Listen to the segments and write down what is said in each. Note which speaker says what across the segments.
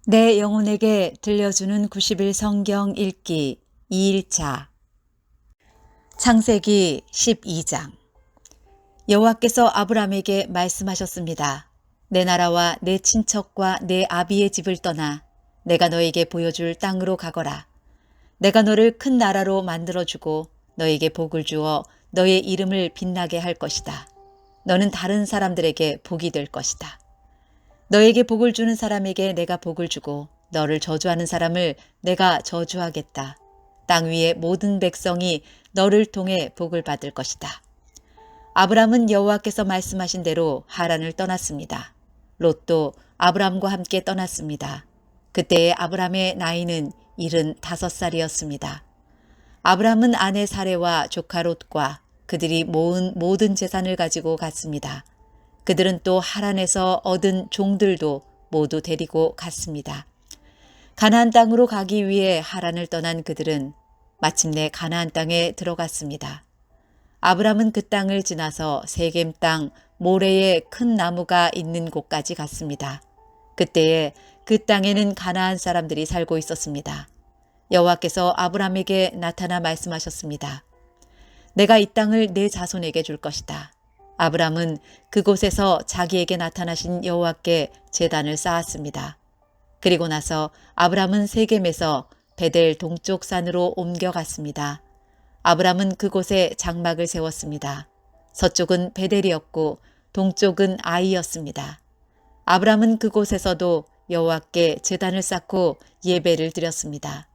Speaker 1: 내 영혼에게 들려주는 90일 성경 읽기 2일차 창세기 12장 여호와께서 아브람에게 말씀하셨습니다. 내 나라와 내 친척과 내 아비의 집을 떠나 내가 너에게 보여줄 땅으로 가거라. 내가 너를 큰 나라로 만들어주고 너에게 복을 주어 너의 이름을 빛나게 할 것이다. 너는 다른 사람들에게 복이 될 것이다. 너에게 복을 주는 사람에게 내가 복을 주고 너를 저주하는 사람을 내가 저주하겠다. 땅 위의 모든 백성이 너를 통해 복을 받을 것이다. 아브람은 여호와께서 말씀하신 대로 하란을 떠났습니다. 롯도 아브람과 함께 떠났습니다. 그때의 아브람의 나이는 75살이었습니다. 아브람은 아내 사레와 조카 롯과 그들이 모은 모든 재산을 가지고 갔습니다. 그들은 또 하란에서 얻은 종들도 모두 데리고 갔습니다. 가나안 땅으로 가기 위해 하란을 떠난 그들은 마침내 가나안 땅에 들어갔습니다. 아브람은 그 땅을 지나서 세겜 땅 모레에 큰 나무가 있는 곳까지 갔습니다. 그때에 그 땅에는 가나안 사람들이 살고 있었습니다. 여호와께서 아브람에게 나타나 말씀하셨습니다. 내가 이 땅을 내 자손에게 줄 것이다. 아브람은 그곳에서 자기에게 나타나신 여호와께 제단을 쌓았습니다. 그리고 나서 아브람은 세겜에서 베델 동쪽 산으로 옮겨갔습니다. 아브람은 그곳에 장막을 세웠습니다. 서쪽은 베델이었고 동쪽은 아이였습니다. 아브람은 그곳에서도 여호와께 제단을 쌓고 예배를 드렸습니다.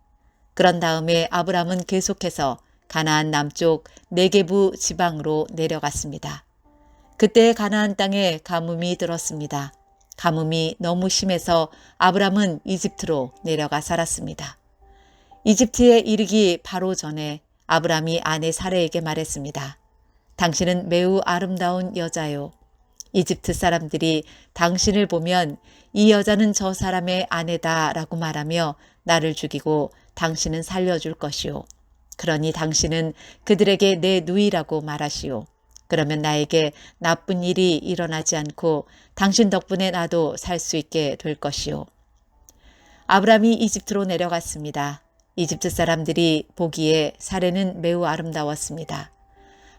Speaker 1: 그런 다음에 아브람은 계속해서 가나안 남쪽 네게부 지방으로 내려갔습니다. 그때 가나안 땅에 가뭄이 들었습니다. 가뭄이 너무 심해서 아브람은 이집트로 내려가 살았습니다. 이집트에 이르기 바로 전에 아브람이 아내 사레에게 말했습니다. 당신은 매우 아름다운 여자요. 이집트 사람들이 당신을 보면 이 여자는 저 사람의 아내다라고 말하며 나를 죽이고 당신은 살려줄 것이요. 그러니 당신은 그들에게 내 누이라고 말하시오. 그러면 나에게 나쁜 일이 일어나지 않고 당신 덕분에 나도 살 수 있게 될 것이요. 아브람이 이집트로 내려갔습니다. 이집트 사람들이 보기에 사레는 매우 아름다웠습니다.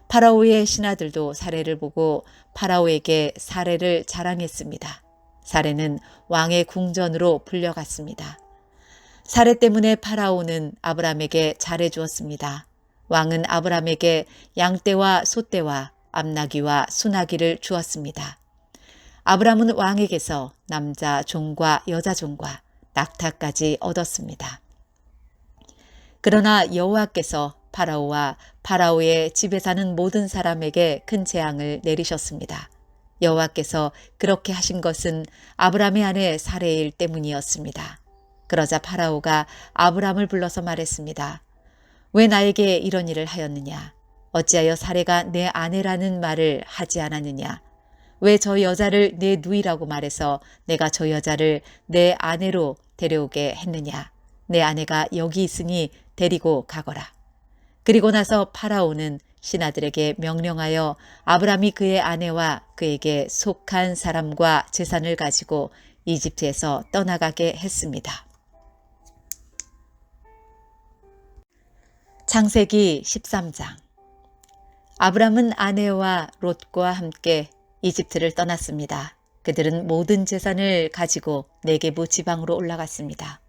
Speaker 1: 파라오의 신하들도 사레를 보고 파라오에게 사레를 자랑했습니다. 사레는 왕의 궁전으로 불려갔습니다. 사레 때문에 파라오는 아브람에게 잘해주었습니다. 왕은 아브람에게 양떼와 소떼와 암나귀와 수나귀를 주었습니다. 아브람은 왕에게서 남자 종과 여자 종과 낙타까지 얻었습니다. 그러나 여호와께서 파라오와 파라오의 집에 사는 모든 사람에게 큰 재앙을 내리셨습니다. 여호와께서 그렇게 하신 것은 아브람의 아내 사레일 때문이었습니다. 그러자 파라오가 아브람을 불러서 말했습니다. 왜 나에게 이런 일을 하였느냐? 어찌하여 사레가 내 아내라는 말을 하지 않았느냐? 왜 저 여자를 내 누이라고 말해서 내가 저 여자를 내 아내로 데려오게 했느냐? 내 아내가 여기 있으니 데리고 가거라. 그리고 나서 파라오는 신하들에게 명령하여 아브람이 그의 아내와 그에게 속한 사람과 재산을 가지고 이집트에서 떠나가게 했습니다. 창세기 13장 아브람은 아내와 롯과 함께 이집트를 떠났습니다. 그들은 모든 재산을 가지고 네게부 지방으로 올라갔습니다.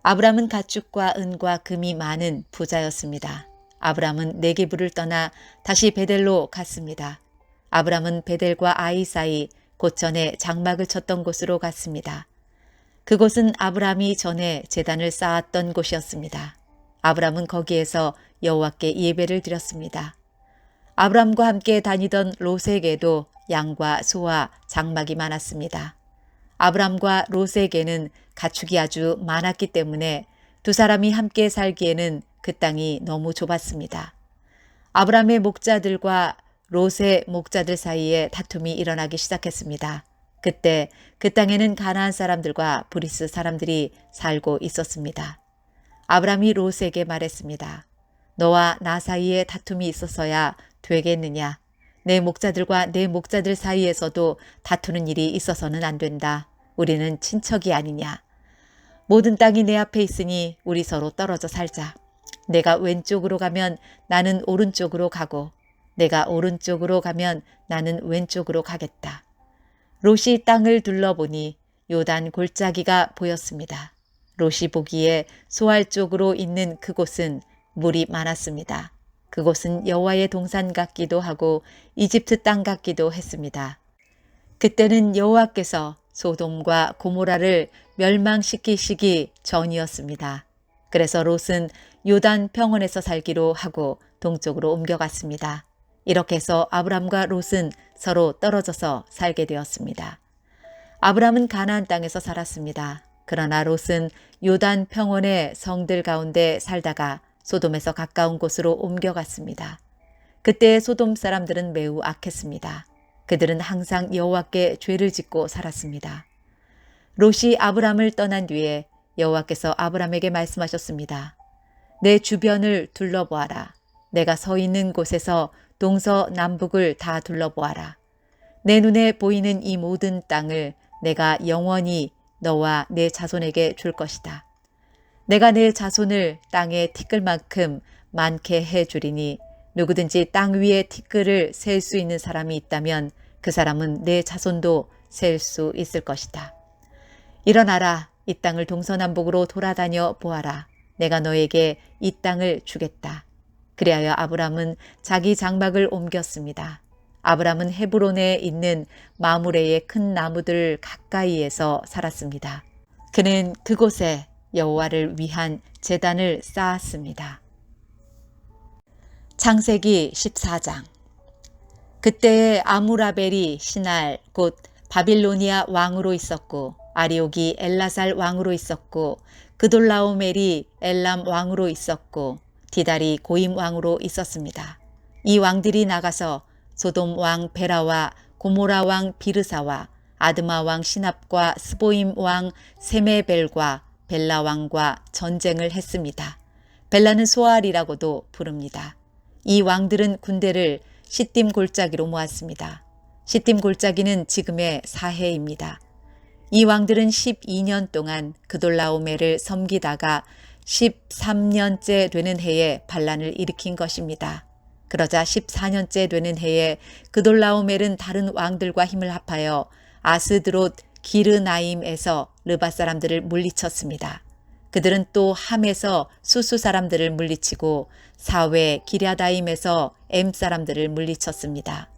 Speaker 1: 아브람은 가축과 은과 금이 많은 부자였습니다. 아브람은 네게부를 떠나 다시 베델로 갔습니다. 아브람은 베델과 아이 사이 고전에 장막을 쳤던 곳으로 갔습니다. 그곳은 아브람이 전에 제단을 쌓았던 곳이었습니다. 아브람은 거기에서 여호와께 예배를 드렸습니다. 아브람과 함께 다니던 롯에게도 양과 소와 장막이 많았습니다. 아브람과 롯에게는 가축이 아주 많았기 때문에 두 사람이 함께 살기에는 그 땅이 너무 좁았습니다. 아브람의 목자들과 롯의 목자들 사이에 다툼이 일어나기 시작했습니다. 그때 그 땅에는 가나안 사람들과 브리스 사람들이 살고 있었습니다. 아브람이 롯에게 말했습니다. 너와 나 사이에 다툼이 있어서야 되겠느냐? 내 목자들과 내 목자들 사이에서도 다투는 일이 있어서는 안 된다. 우리는 친척이 아니냐. 모든 땅이 내 앞에 있으니 우리 서로 떨어져 살자. 내가 왼쪽으로 가면 나는 오른쪽으로 가고 내가 오른쪽으로 가면 나는 왼쪽으로 가겠다. 롯이 땅을 둘러보니 요단 골짜기가 보였습니다. 롯이 보기에 소알 쪽으로 있는 그곳은 물이 많았습니다. 그곳은 여호와의 동산 같기도 하고 이집트 땅 같기도 했습니다. 그때는 여호와께서 소돔과 고모라를 멸망시키시기 전이었습니다. 그래서 롯은 요단 평원에서 살기로 하고 동쪽으로 옮겨갔습니다. 이렇게 해서 아브람과 롯은 서로 떨어져서 살게 되었습니다. 아브람은 가나안 땅에서 살았습니다. 그러나 롯은 요단 평원의 성들 가운데 살다가 소돔에서 가까운 곳으로 옮겨갔습니다. 그때 소돔 사람들은 매우 악했습니다. 그들은 항상 여호와께 죄를 짓고 살았습니다. 롯이 아브람을 떠난 뒤에 여호와께서 아브람에게 말씀하셨습니다. 내 주변을 둘러보아라. 내가 서 있는 곳에서 동서남북을 다 둘러보아라. 내 눈에 보이는 이 모든 땅을 내가 영원히 너와 내 자손에게 줄 것이다. 내가 내 자손을 땅에 티끌만큼 많게 해 주리니 누구든지 땅 위에 티끌을 셀 수 있는 사람이 있다면 그 사람은 내 자손도 셀 수 있을 것이다. 일어나라. 이 땅을 동서남북으로 돌아다녀 보아라. 내가 너에게 이 땅을 주겠다. 그리하여 아브람은 자기 장막을 옮겼습니다. 아브람은 헤브론에 있는 마므레의 큰 나무들 가까이에서 살았습니다. 그는 그곳에 여호와를 위한 제단을 쌓았습니다. 창세기 14장. 그때에 아무라벨이 신할 곧 바빌로니아 왕으로 있었고 아리옥이 엘라살 왕으로 있었고 그돌라오멜이 엘람 왕으로 있었고 디달이 고임 왕으로 있었습니다. 이 왕들이 나가서 소돔 왕 베라와 고모라 왕 비르사와 아드마 왕 시납과 스보임 왕 세메벨과 벨라 왕과 전쟁을 했습니다. 벨라는 소알이라고도 부릅니다. 이 왕들은 군대를 시딤 골짜기로 모았습니다. 시딤 골짜기는 지금의 사해입니다. 이 왕들은 12년 동안 그돌라오멜을 섬기다가 13년째 되는 해에 반란을 일으킨 것입니다. 그러자 14년째 되는 해에 그돌라오멜은 다른 왕들과 힘을 합하여 아스드롯 기르나임에서 르바 사람들을 물리쳤습니다. 그들은 또 함에서 수수 사람들을 물리치고 사웨 기랴다임에서 엠 사람들을 물리쳤습니다.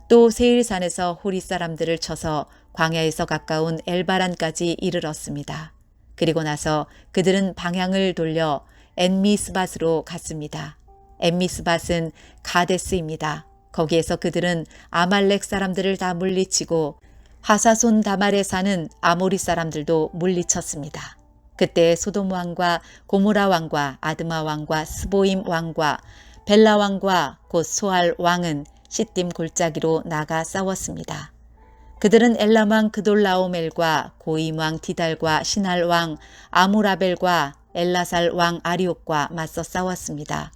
Speaker 1: 또 세일산에서 호리 사람들을 쳐서 광야에서 가까운 엘바란까지 이르렀습니다. 그리고 나서 그들은 방향을 돌려 엔미스밧으로 갔습니다. 엔미스밧은 가데스입니다. 거기에서 그들은 아말렉 사람들을 다 물리치고 하사손 다말에 사는 아모리 사람들도 물리쳤습니다. 그때 소돔 왕과 고모라 왕과 아드마 왕과 스보임 왕과 벨라 왕과 곧 소알 왕은 시딤 골짜기로 나가 싸웠습니다. 그들은 엘람 왕 그돌라오멜과 고임 왕 디달과 신할 왕 아무라벨과 엘라살 왕 아리옥과 맞서 싸웠습니다.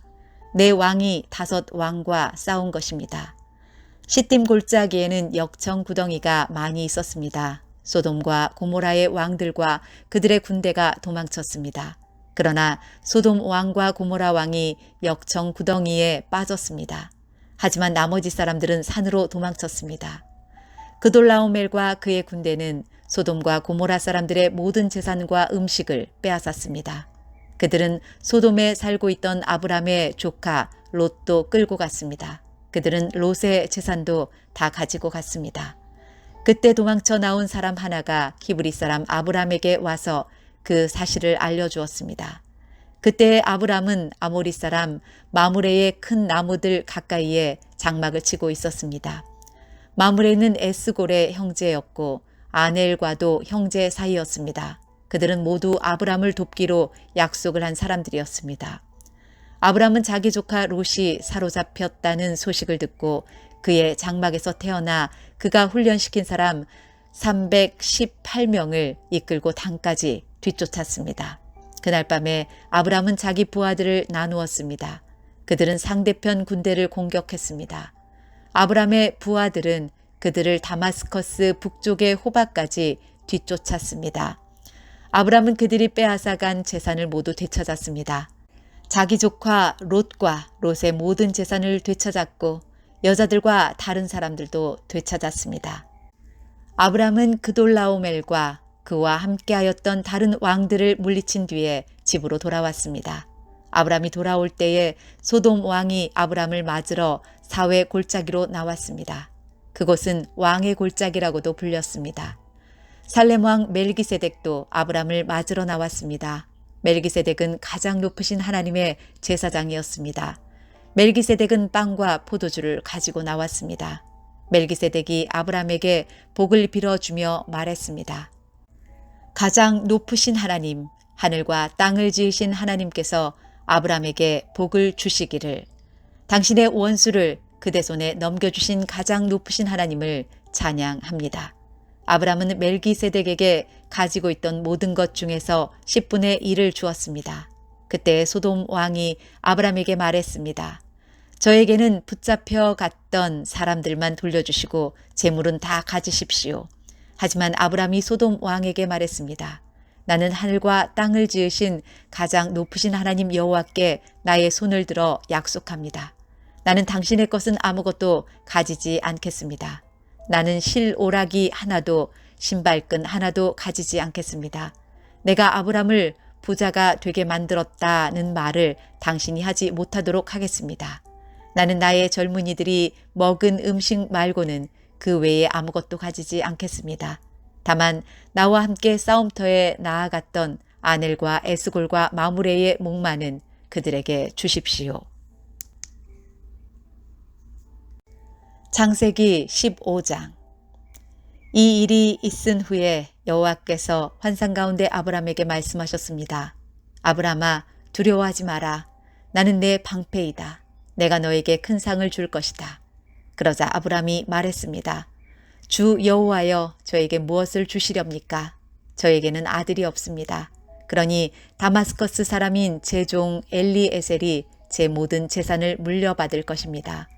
Speaker 1: 네 왕이 5 왕과 싸운 것입니다. 시딤 골짜기에는 역청 구덩이가 많이 있었습니다. 소돔과 고모라의 왕들과 그들의 군대가 도망쳤습니다. 그러나 소돔 왕과 고모라 왕이 역청 구덩이에 빠졌습니다. 하지만 나머지 사람들은 산으로 도망쳤습니다. 그돌라오멜과 그의 군대는 소돔과 고모라 사람들의 모든 재산과 음식을 빼앗았습니다. 그들은 소돔에 살고 있던 아브람의 조카 롯도 끌고 갔습니다. 그들은 롯의 재산도 다 가지고 갔습니다. 그때 도망쳐 나온 사람 하나가 히브리 사람 아브람에게 와서 그 사실을 알려주었습니다. 그때 아브람은 아모리 사람 마므레의 큰 나무들 가까이에 장막을 치고 있었습니다. 마므레는 에스골의 형제였고 아넬과도 형제 사이였습니다. 그들은 모두 아브람을 돕기로 약속을 한 사람들이었습니다. 아브람은 자기 조카 롯이 사로잡혔다는 소식을 듣고 그의 장막에서 태어나 그가 훈련시킨 사람 318명을 이끌고 단까지 뒤쫓았습니다. 그날 밤에 아브람은 자기 부하들을 나누었습니다. 그들은 상대편 군대를 공격했습니다. 아브람의 부하들은 그들을 다마스커스 북쪽의 호바까지 뒤쫓았습니다. 아브람은 그들이 빼앗아간 재산을 모두 되찾았습니다. 자기 조카 롯과 롯의 모든 재산을 되찾았고 여자들과 다른 사람들도 되찾았습니다. 아브람은 그돌라오멜과 그와 함께하였던 다른 왕들을 물리친 뒤에 집으로 돌아왔습니다. 아브람이 돌아올 때에 소돔 왕이 아브람을 맞으러 사회 골짜기로 나왔습니다. 그곳은 왕의 골짜기라고도 불렸습니다. 살렘 왕 멜기세덱도 아브람을 맞으러 나왔습니다. 멜기세덱은 가장 높으신 하나님의 제사장이었습니다. 멜기세덱은 빵과 포도주를 가지고 나왔습니다. 멜기세덱이 아브람에게 복을 빌어주며 말했습니다. 가장 높으신 하나님, 하늘과 땅을 지으신 하나님께서 아브람에게 복을 주시기를, 당신의 원수를 그대 손에 넘겨주신 가장 높으신 하나님을 찬양합니다. 아브람은 멜기세덱에게 가지고 있던 모든 것 중에서 10분의 1을 주었습니다. 그때 소돔 왕이 아브람에게 말했습니다. 저에게는 붙잡혀 갔던 사람들만 돌려주시고 재물은 다 가지십시오. 하지만 아브람이 소돔 왕에게 말했습니다. 나는 하늘과 땅을 지으신 가장 높으신 하나님 여호와께 나의 손을 들어 약속합니다. 나는 당신의 것은 아무것도 가지지 않겠습니다. 나는 실오라기 하나도 신발끈 하나도 가지지 않겠습니다. 내가 아브람을 부자가 되게 만들었다는 말을 당신이 하지 못하도록 하겠습니다. 나는 나의 젊은이들이 먹은 음식 말고는 그 외에 아무것도 가지지 않겠습니다. 다만 나와 함께 싸움터에 나아갔던 아넬과 에스골과 마므레의 목마는 그들에게 주십시오. 창세기 15장. 이 일이 있은 후에 여호와께서 환상 가운데 아브람에게 말씀하셨습니다. 아브람아, 두려워하지 마라. 나는 내 방패이다. 내가 너에게 큰 상을 줄 것이다. 그러자 아브람이 말했습니다. 주 여호와여, 저에게 무엇을 주시렵니까? 저에게는 아들이 없습니다. 그러니 다마스커스 사람인 제 종 엘리에셀이 제 모든 재산을 물려받을 것입니다.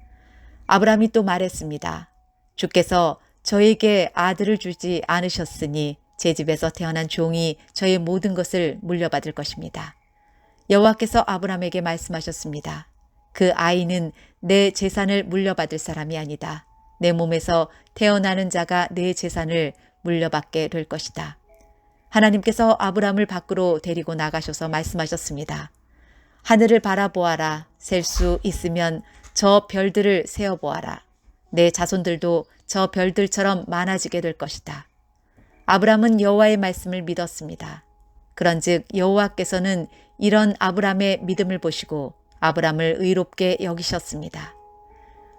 Speaker 1: 아브람이 또 말했습니다. 주께서 저에게 아들을 주지 않으셨으니 제 집에서 태어난 종이 저의 모든 것을 물려받을 것입니다. 여호와께서 아브람에게 말씀하셨습니다. 그 아이는 내 재산을 물려받을 사람이 아니다. 내 몸에서 태어나는 자가 내 재산을 물려받게 될 것이다. 하나님께서 아브람을 밖으로 데리고 나가셔서 말씀하셨습니다. 하늘을 바라보아라. 셀 수 있으면 저 별들을 세어보아라. 내 자손들도 저 별들처럼 많아지게 될 것이다. 아브람은 여호와의 말씀을 믿었습니다. 그런즉 여호와께서는 이런 아브람의 믿음을 보시고 아브람을 의롭게 여기셨습니다.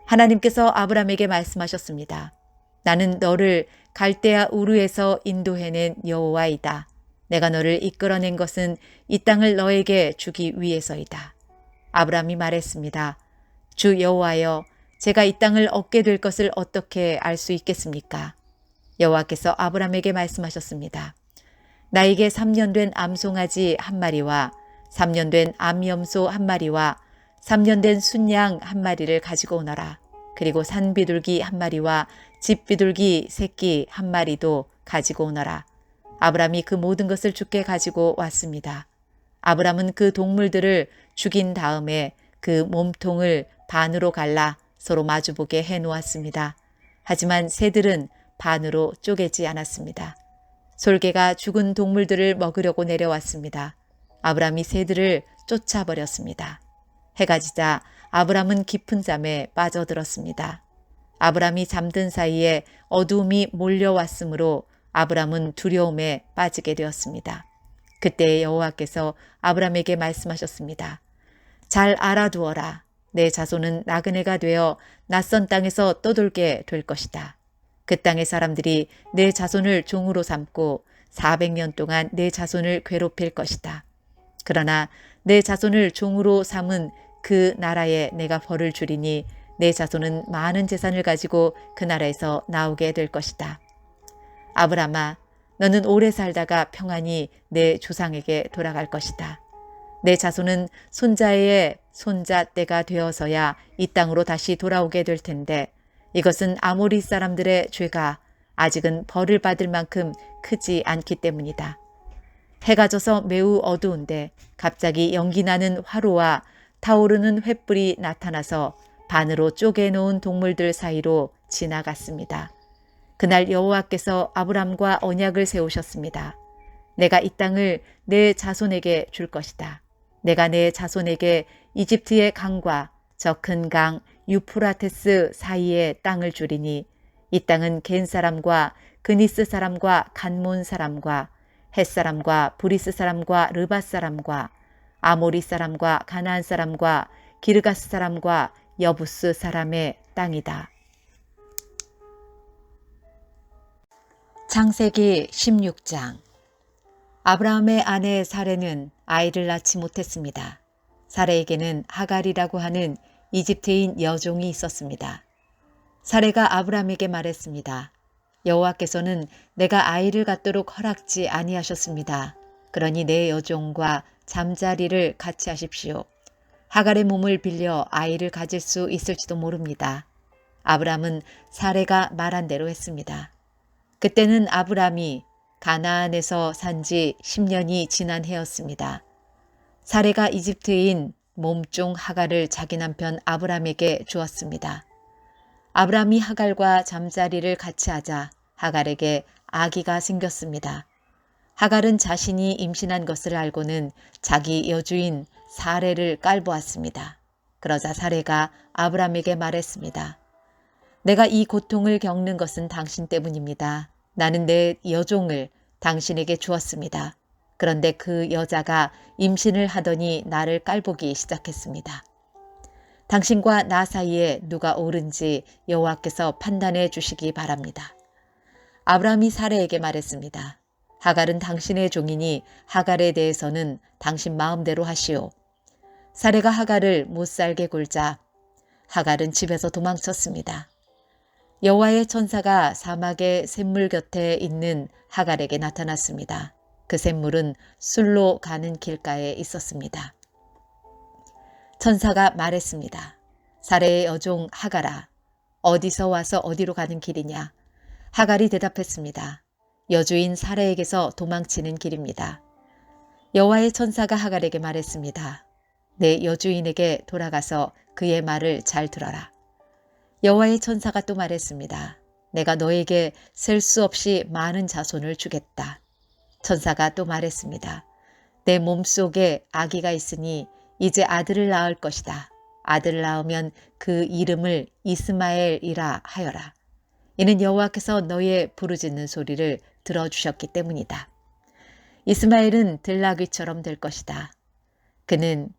Speaker 1: 하나님께서 아브람에게 말씀하셨습니다. 나는 너를 갈대아 우르에서 인도해낸 여호와이다. 내가 너를 이끌어낸 것은 이 땅을 너에게 주기 위해서이다. 아브람이 말했습니다. 주 여호와여, 제가 이 땅을 얻게 될 것을 어떻게 알 수 있겠습니까? 여호와께서 아브람에게 말씀하셨습니다. 나에게 3년 된 암송아지 한 마리와 3년 된 암염소 한 마리와 3년 된 순양 한 마리를 가지고 오너라. 그리고 산비둘기 한 마리와 집비둘기 새끼 한 마리도 가지고 오너라. 아브람이 그 모든 것을 주께 가지고 왔습니다. 아브람은 그 동물들을 죽인 다음에 그 몸통을 반으로 갈라 서로 마주보게 해놓았습니다. 하지만 새들은 반으로 쪼개지 않았습니다. 솔개가 죽은 동물들을 먹으려고 내려왔습니다. 아브람이 새들을 쫓아버렸습니다. 해가 지자 아브람은 깊은 잠에 빠져들었습니다. 아브람이 잠든 사이에 어두움이 몰려왔으므로 아브람은 두려움에 빠지게 되었습니다. 그때 여호와께서 아브람에게 말씀하셨습니다. 잘 알아두어라. 내 자손은 나그네가 되어 낯선 땅에서 떠돌게 될 것이다. 그 땅의 사람들이 내 자손을 종으로 삼고 400년 동안 내 자손을 괴롭힐 것이다. 그러나 내 자손을 종으로 삼은 그 나라에 내가 벌을 주리니 내 자손은 많은 재산을 가지고 그 나라에서 나오게 될 것이다. 아브람아, 너는 오래 살다가 평안히 내 조상에게 돌아갈 것이다. 내 자손은 손자의 손자 때가 되어서야 이 땅으로 다시 돌아오게 될 텐데 이것은 아모리 사람들의 죄가 아직은 벌을 받을 만큼 크지 않기 때문이다. 해가 져서 매우 어두운데 갑자기 연기나는 화로와 타오르는 횃불이 나타나서 반으로 쪼개놓은 동물들 사이로 지나갔습니다. 그날 여호와께서 아브람과 언약을 세우셨습니다. 내가 이 땅을 내 자손에게 줄 것이다. 내가 내 자손에게 이집트의 강과 저 큰 강 유프라테스 사이의 땅을 주리니 이 땅은 겐 사람과 그니스 사람과 간몬 사람과 헷 사람과 브리스 사람과 르밧 사람과 아모리 사람과 가나안 사람과 기르가스 사람과 여부스 사람의 땅이다. 창세기 16장. 아브라함의 아내 사레는 아이를 낳지 못했습니다. 사레에게는 하갈이라고 하는 이집트인 여종이 있었습니다. 사레가 아브라함에게 말했습니다. 여호와께서는 내가 아이를 갖도록 허락지 아니하셨습니다. 그러니 내 여종과 잠자리를 같이 하십시오. 하갈의 몸을 빌려 아이를 가질 수 있을지도 모릅니다. 아브라함은 사레가 말한 대로 했습니다. 그때는 아브라함이 가나안에서 산 지 10년이 지난 해였습니다. 사레가 이집트인 몸종 하갈을 자기 남편 아브라함에게 주었습니다. 아브라함이 하갈과 잠자리를 같이 하자 하갈에게 아기가 생겼습니다. 하갈은 자신이 임신한 것을 알고는 자기 여주인 사레를 깔보았습니다. 그러자 사레가 아브라함에게 말했습니다. 내가 이 고통을 겪는 것은 당신 때문입니다. 나는 내 여종을 당신에게 주었습니다. 그런데 그 여자가 임신을 하더니 나를 깔보기 시작했습니다. 당신과 나 사이에 누가 옳은지 여호와께서 판단해 주시기 바랍니다. 아브라함이 사레에게 말했습니다. 하갈은 당신의 종이니 하갈에 대해서는 당신 마음대로 하시오. 사레가 하갈을 못살게 굴자 하갈은 집에서 도망쳤습니다. 여호와의 천사가 사막의 샘물 곁에 있는 하갈에게 나타났습니다. 그 샘물은 술로 가는 길가에 있었습니다. 천사가 말했습니다. 사레의 여종 하갈아, 어디서 와서 어디로 가는 길이냐? 하갈이 대답했습니다. 여주인 사레에게서 도망치는 길입니다. 여호와의 천사가 하갈에게 말했습니다. 내 여주인에게 돌아가서 그의 말을 잘 들어라. 여호와의 천사가 또 말했습니다. 내가 너에게 셀 수 없이 많은 자손을 주겠다. 천사가 또 말했습니다. 내 몸속에 아기가 있으니 이제 아들을 낳을 것이다. 아들을 낳으면 그 이름을 이스마엘이라 하여라. 이는 여호와께서 너의 부르짖는 소리를 들어주셨기 때문이다. 이스마엘은 들나귀처럼 될 것이다. 그는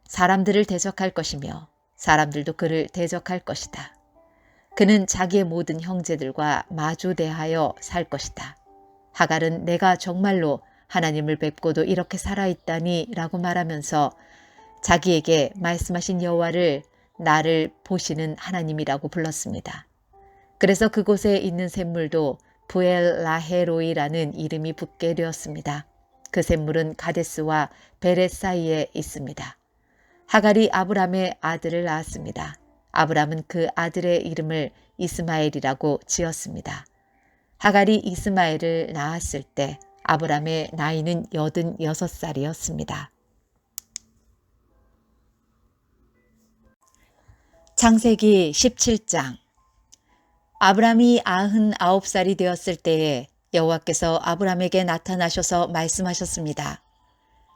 Speaker 1: 사람들을 대적할 것이며 사람들도 그를 대적할 것이다. 그는 자기의 모든 형제들과 마주 대하여 살 것이다. 하갈은 내가 정말로 하나님을 뵙고도 이렇게 살아있다니 라고 말하면서 자기에게 말씀하신 여호와를 나를 보시는 하나님이라고 불렀습니다. 그래서 그곳에 있는 샘물도 부엘라헤로이라는 이름이 붙게 되었습니다. 그 샘물은 가데스와 베렛 사이에 있습니다. 하갈이 아브람의 아들을 낳았습니다. 아브람은 그 아들의 이름을 이스마엘이라고 지었습니다. 하갈이 이스마엘을 낳았을 때 아브람의 나이는 86살이었습니다. 창세기 17장. 아브람이 99살이 되었을 때에 여호와께서 아브람에게 나타나셔서 말씀하셨습니다.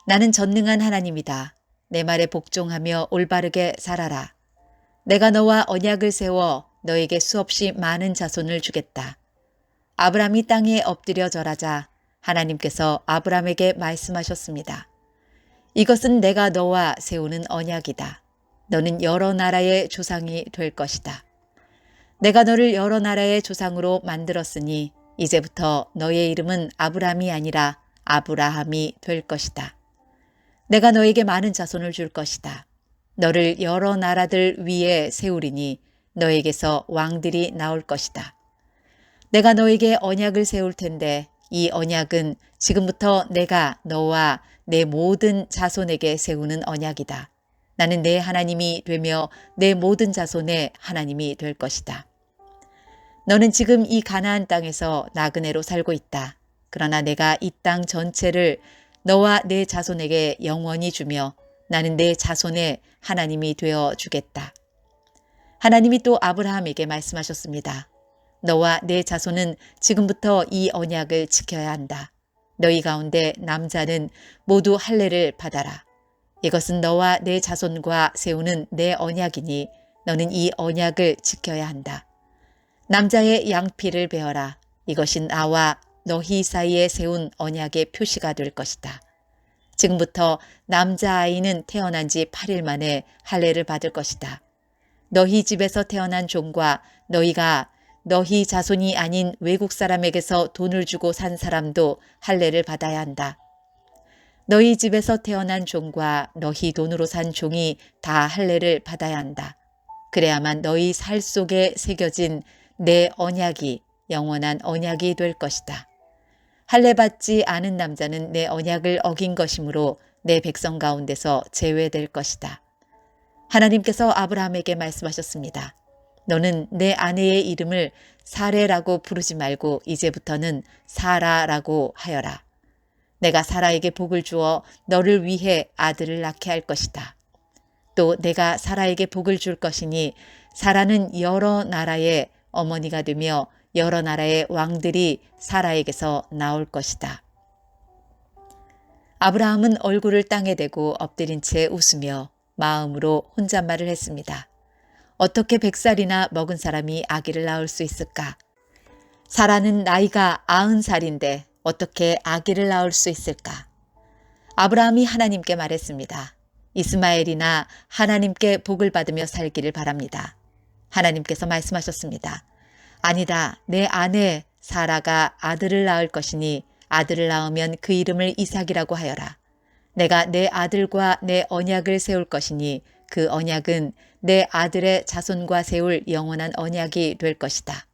Speaker 1: 나는 전능한 하나님이다. 내 말에 복종하며 올바르게 살아라. 내가 너와 언약을 세워 너에게 수없이 많은 자손을 주겠다. 아브람이 땅에 엎드려 절하자 하나님께서 아브람에게 말씀하셨습니다. 이것은 내가 너와 세우는 언약이다. 너는 여러 나라의 조상이 될 것이다. 내가 너를 여러 나라의 조상으로 만들었으니 이제부터 너의 이름은 아브람이 아니라 아브라함이 될 것이다. 내가 너에게 많은 자손을 줄 것이다. 너를 여러 나라들 위에 세우리니 너에게서 왕들이 나올 것이다. 내가 너에게 언약을 세울 텐데 이 언약은 지금부터 내가 너와 내 모든 자손에게 세우는 언약이다. 나는 내 하나님이 되며 내 모든 자손의 하나님이 될 것이다. 너는 지금 이 가나안 땅에서 나그네로 살고 있다. 그러나 내가 이 땅 전체를 너와 내 자손에게 영원히 주며 나는 내 자손의 하나님이 되어 주겠다. 하나님이 또 아브라함에게 말씀하셨습니다. 너와 내 자손은 지금부터 이 언약을 지켜야 한다. 너희 가운데 남자는 모두 할례를 받아라. 이것은 너와 내 자손과 세우는 내 언약이니 너는 이 언약을 지켜야 한다. 남자의 양피를 베어라. 이것이 나와 너희 사이에 세운 언약의 표시가 될 것이다. 지금부터 남자아이는 태어난 지 8일 만에 할례를 받을 것이다. 너희 집에서 태어난 종과 너희가 너희 자손이 아닌 외국 사람에게서 돈을 주고 산 사람도 할례를 받아야 한다. 너희 집에서 태어난 종과 너희 돈으로 산 종이 다 할례를 받아야 한다. 그래야만 너희 살 속에 새겨진 내 언약이 영원한 언약이 될 것이다. 할례 받지 않은 남자는 내 언약을 어긴 것이므로 내 백성 가운데서 제외될 것이다. 하나님께서 아브라함에게 말씀하셨습니다. 너는 내 아내의 이름을 사레라고 부르지 말고 이제부터는 사라라고 하여라. 내가 사라에게 복을 주어 너를 위해 아들을 낳게 할 것이다. 또 내가 사라에게 복을 줄 것이니 사라는 여러 나라의 어머니가 되며 여러 나라의 왕들이 사라에게서 나올 것이다. 아브라함은 얼굴을 땅에 대고 엎드린 채 웃으며 마음으로 혼잣말을 했습니다. 어떻게 100살이나 먹은 사람이 아기를 낳을 수 있을까? 사라는 나이가 90살인데 어떻게 아기를 낳을 수 있을까? 아브라함이 하나님께 말했습니다. 이스마엘이나 하나님께 복을 받으며 살기를 바랍니다. 하나님께서 말씀하셨습니다. 아니다. 내 아내 사라가 아들을 낳을 것이니 아들을 낳으면 그 이름을 이삭이라고 하여라. 내가 내 아들과 내 언약을 세울 것이니 그 언약은 내 아들의 자손과 세울 영원한 언약이 될 것이다.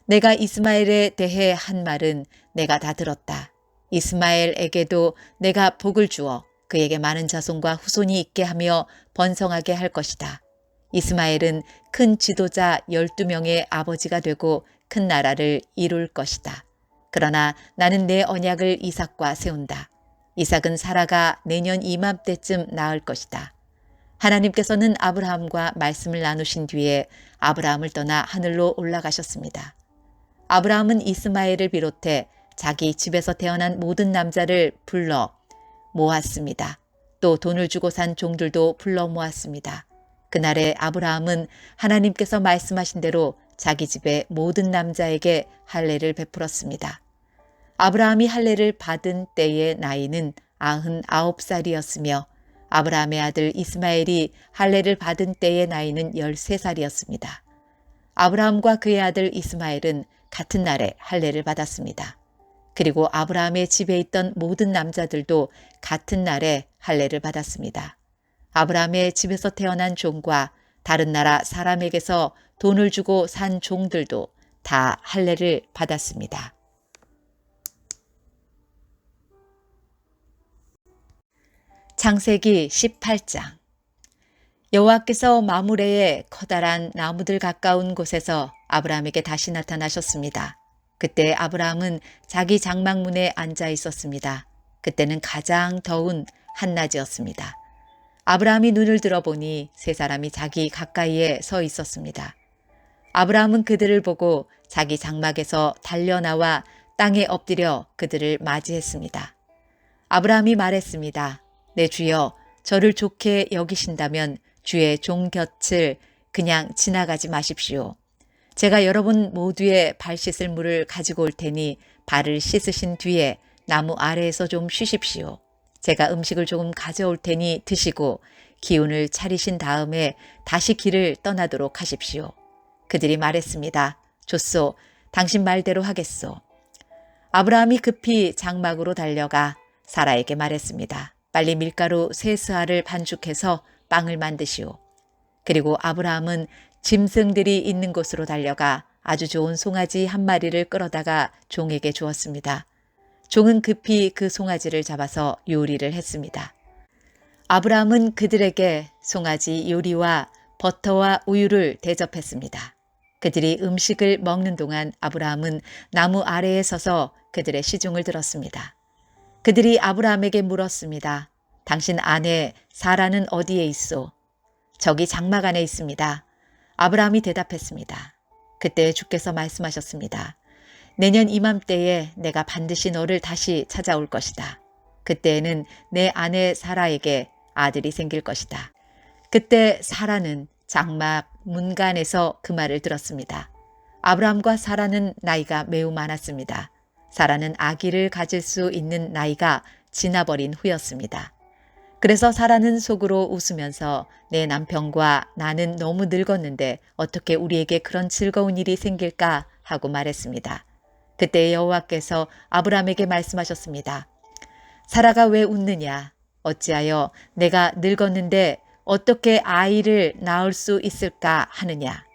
Speaker 1: 내가 이스마엘에 대해 한 말은 내가 다 들었다. 이스마엘에게도 내가 복을 주어 그에게 많은 자손과 후손이 있게 하며 번성하게 할 것이다. 이스마엘은 큰 지도자 12명의 아버지가 되고 큰 나라를 이룰 것이다. 그러나 나는 내 언약을 이삭과 세운다. 이삭은 사라가 내년 이맘때쯤 낳을 것이다. 하나님께서는 아브라함과 말씀을 나누신 뒤에 아브라함을 떠나 하늘로 올라가셨습니다. 아브라함은 이스마엘을 비롯해 자기 집에서 태어난 모든 남자를 불러 모았습니다. 또 돈을 주고 산 종들도 불러 모았습니다. 그날에 아브라함은 하나님께서 말씀하신 대로 자기 집의 모든 남자에게 할례를 베풀었습니다. 아브라함이 할례를 받은 때의 나이는 99살이었으며 아브라함의 아들 이스마엘이 할례를 받은 때의 나이는 13살이었습니다. 아브라함과 그의 아들 이스마엘은 같은 날에 할례를 받았습니다. 그리고 아브라함의 집에 있던 모든 남자들도 같은 날에 할례를 받았습니다. 아브라함의 집에서 태어난 종과 다른 나라 사람에게서 돈을 주고 산 종들도 다 할례를 받았습니다. 창세기 18장. 여호와께서 마므레의 커다란 나무들 가까운 곳에서 아브라함에게 다시 나타나셨습니다. 그때 아브라함은 자기 장막문에 앉아 있었습니다. 그때는 가장 더운 한낮이었습니다. 아브라함이 눈을 들어보니 세 사람이 자기 가까이에 서 있었습니다. 아브라함은 그들을 보고 자기 장막에서 달려나와 땅에 엎드려 그들을 맞이했습니다. 아브라함이 말했습니다. 내 주여, 저를 좋게 여기신다면 주의 종 곁을 그냥 지나가지 마십시오. 제가 여러분 모두의 발 씻을 물을 가지고 올 테니 발을 씻으신 뒤에 나무 아래에서 좀 쉬십시오. 제가 음식을 조금 가져올 테니 드시고 기운을 차리신 다음에 다시 길을 떠나도록 하십시오. 그들이 말했습니다. 좋소, 당신 말대로 하겠소. 아브라함이 급히 장막으로 달려가 사라에게 말했습니다. 빨리 밀가루 3스아를 반죽해서 빵을 만드시오. 그리고 아브라함은 짐승들이 있는 곳으로 달려가 아주 좋은 송아지 한 마리를 끌어다가 종에게 주었습니다. 종은 급히 그 송아지를 잡아서 요리를 했습니다. 아브라함은 그들에게 송아지 요리와 버터와 우유를 대접했습니다. 그들이 음식을 먹는 동안 아브라함은 나무 아래에 서서 그들의 시중을 들었습니다. 그들이 아브라함에게 물었습니다. 당신 아내 사라는 어디에 있소? 저기 장막 안에 있습니다. 아브라함이 대답했습니다. 그때 주께서 말씀하셨습니다. 내년 이맘때에 내가 반드시 너를 다시 찾아올 것이다. 그때에는 내 아내 사라에게 아들이 생길 것이다. 그때 사라는 장막 문간에서 그 말을 들었습니다. 아브라함과 사라는 나이가 매우 많았습니다. 사라는 아기를 가질 수 있는 나이가 지나버린 후였습니다. 그래서 사라는 속으로 웃으면서 내 남편과 나는 너무 늙었는데 어떻게 우리에게 그런 즐거운 일이 생길까 하고 말했습니다. 그때 여호와께서 아브라함에게 말씀하셨습니다. 사라가 왜 웃느냐? 어찌하여 내가 늙었는데 어떻게 아이를 낳을 수 있을까 하느냐?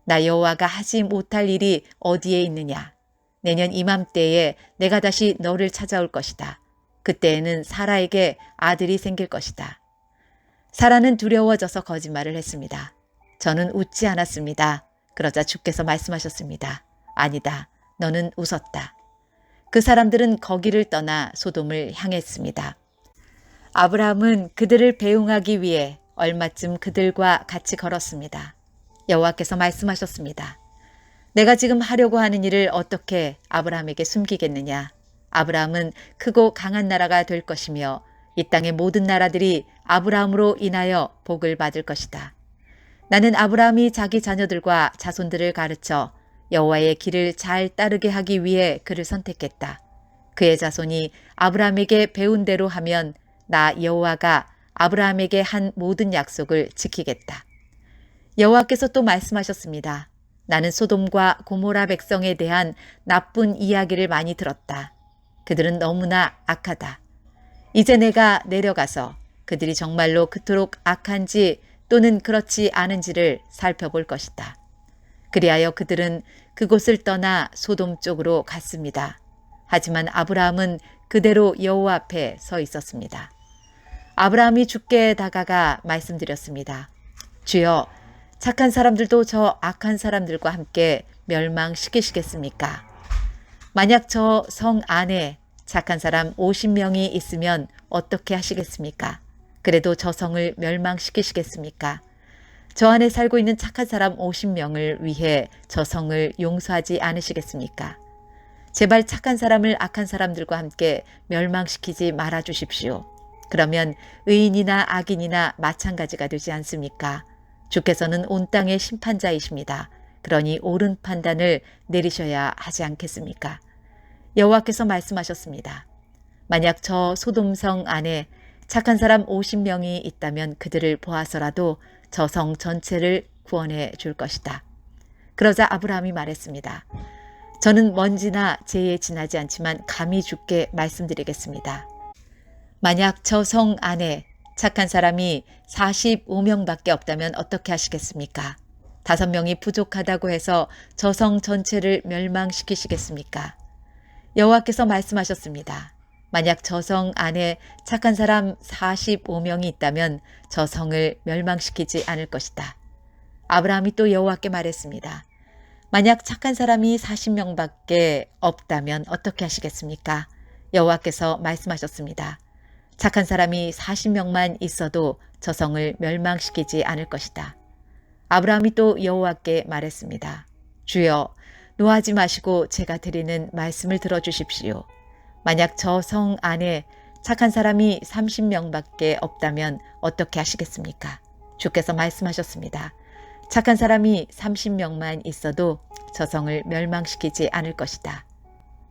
Speaker 1: 나 여호와가 하지 못할 일이 어디에 있느냐? 내년 이맘때에 내가 다시 너를 찾아올 것이다. 그때에는 사라에게 아들이 생길 것이다. 사라는 두려워져서 거짓말을 했습니다. 저는 웃지 않았습니다. 그러자 주께서 말씀하셨습니다. 아니다. 너는 웃었다. 그 사람들은 거기를 떠나 소돔을 향했습니다. 아브라함은 그들을 배웅하기 위해 얼마쯤 그들과 같이 걸었습니다. 여호와께서 말씀하셨습니다. 내가 지금 하려고 하는 일을 어떻게 아브라함에게 숨기겠느냐? 아브라함은 크고 강한 나라가 될 것이며 이 땅의 모든 나라들이 아브라함으로 인하여 복을 받을 것이다. 나는 아브라함이 자기 자녀들과 자손들을 가르쳐 여호와의 길을 잘 따르게 하기 위해 그를 선택했다. 그의 자손이 아브라함에게 배운 대로 하면 나 여호와가 아브라함에게 한 모든 약속을 지키겠다. 여호와께서 또 말씀하셨습니다. 나는 소돔과 고모라 백성에 대한 나쁜 이야기를 많이 들었다. 그들은 너무나 악하다. 이제 내가 내려가서 그들이 정말로 그토록 악한지 또는 그렇지 않은지를 살펴볼 것이다. 그리하여 그들은 그곳을 떠나 소돔 쪽으로 갔습니다. 하지만 아브라함은 그대로 여호와 앞에 서 있었습니다. 아브라함이 주께 다가가 말씀드렸습니다. 주여, 착한 사람들도 저 악한 사람들과 함께 멸망시키시겠습니까? 만약 저 성 안에 착한 사람 50명이 있으면 어떻게 하시겠습니까? 그래도 저 성을 멸망시키시겠습니까? 저 안에 살고 있는 착한 사람 50명을 위해 저 성을 용서하지 않으시겠습니까? 제발 착한 사람을 악한 사람들과 함께 멸망시키지 말아 주십시오. 그러면 의인이나 악인이나 마찬가지가 되지 않습니까? 주께서는 온 땅의 심판자이십니다. 그러니 옳은 판단을 내리셔야 하지 않겠습니까? 여호와께서 말씀하셨습니다. 만약 저 소돔성 안에 착한 사람 50명이 있다면 그들을 보아서라도 저 성 전체를 구원해 줄 것이다. 그러자 아브라함이 말했습니다. 저는 먼지나 재에 지나지 않지만 감히 주께 말씀드리겠습니다. 만약 저 성 안에 착한 사람이 45명밖에 없다면 어떻게 하시겠습니까? 5명이 부족하다고 해서 저 성 전체를 멸망시키시겠습니까? 여호와께서 말씀하셨습니다. 만약 저 성 안에 착한 사람 45명이 있다면 저 성을 멸망시키지 않을 것이다. 아브라함이 또 여호와께 말했습니다. 만약 착한 사람이 40명밖에 없다면 어떻게 하시겠습니까? 여호와께서 말씀하셨습니다. 착한 사람이 40명만 있어도 저 성을 멸망시키지 않을 것이다. 아브라함이 또 여호와께 말했습니다. 주여, 노하지 마시고 제가 드리는 말씀을 들어주십시오. 만약 저 성 안에 착한 사람이 30명밖에 없다면 어떻게 하시겠습니까? 주께서 말씀하셨습니다. 착한 사람이 30명만 있어도 저 성을 멸망시키지 않을 것이다.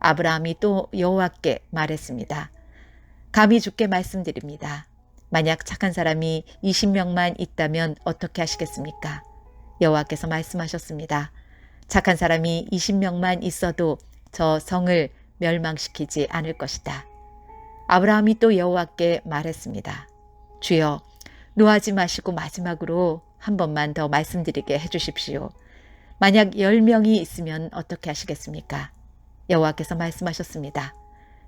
Speaker 1: 아브라함이 또 여호와께 말했습니다. 감히 주께 말씀드립니다. 만약 착한 사람이 20명만 있다면 어떻게 하시겠습니까? 여호와께서 말씀하셨습니다. 착한 사람이 20명만 있어도 저 성을 멸망시키지 않을 것이다. 아브라함이 또 여호와께 말했습니다. 주여, 노하지 마시고 마지막으로 한 번만 더 말씀드리게 해주십시오. 만약 10명이 있으면 어떻게 하시겠습니까? 여호와께서 말씀하셨습니다.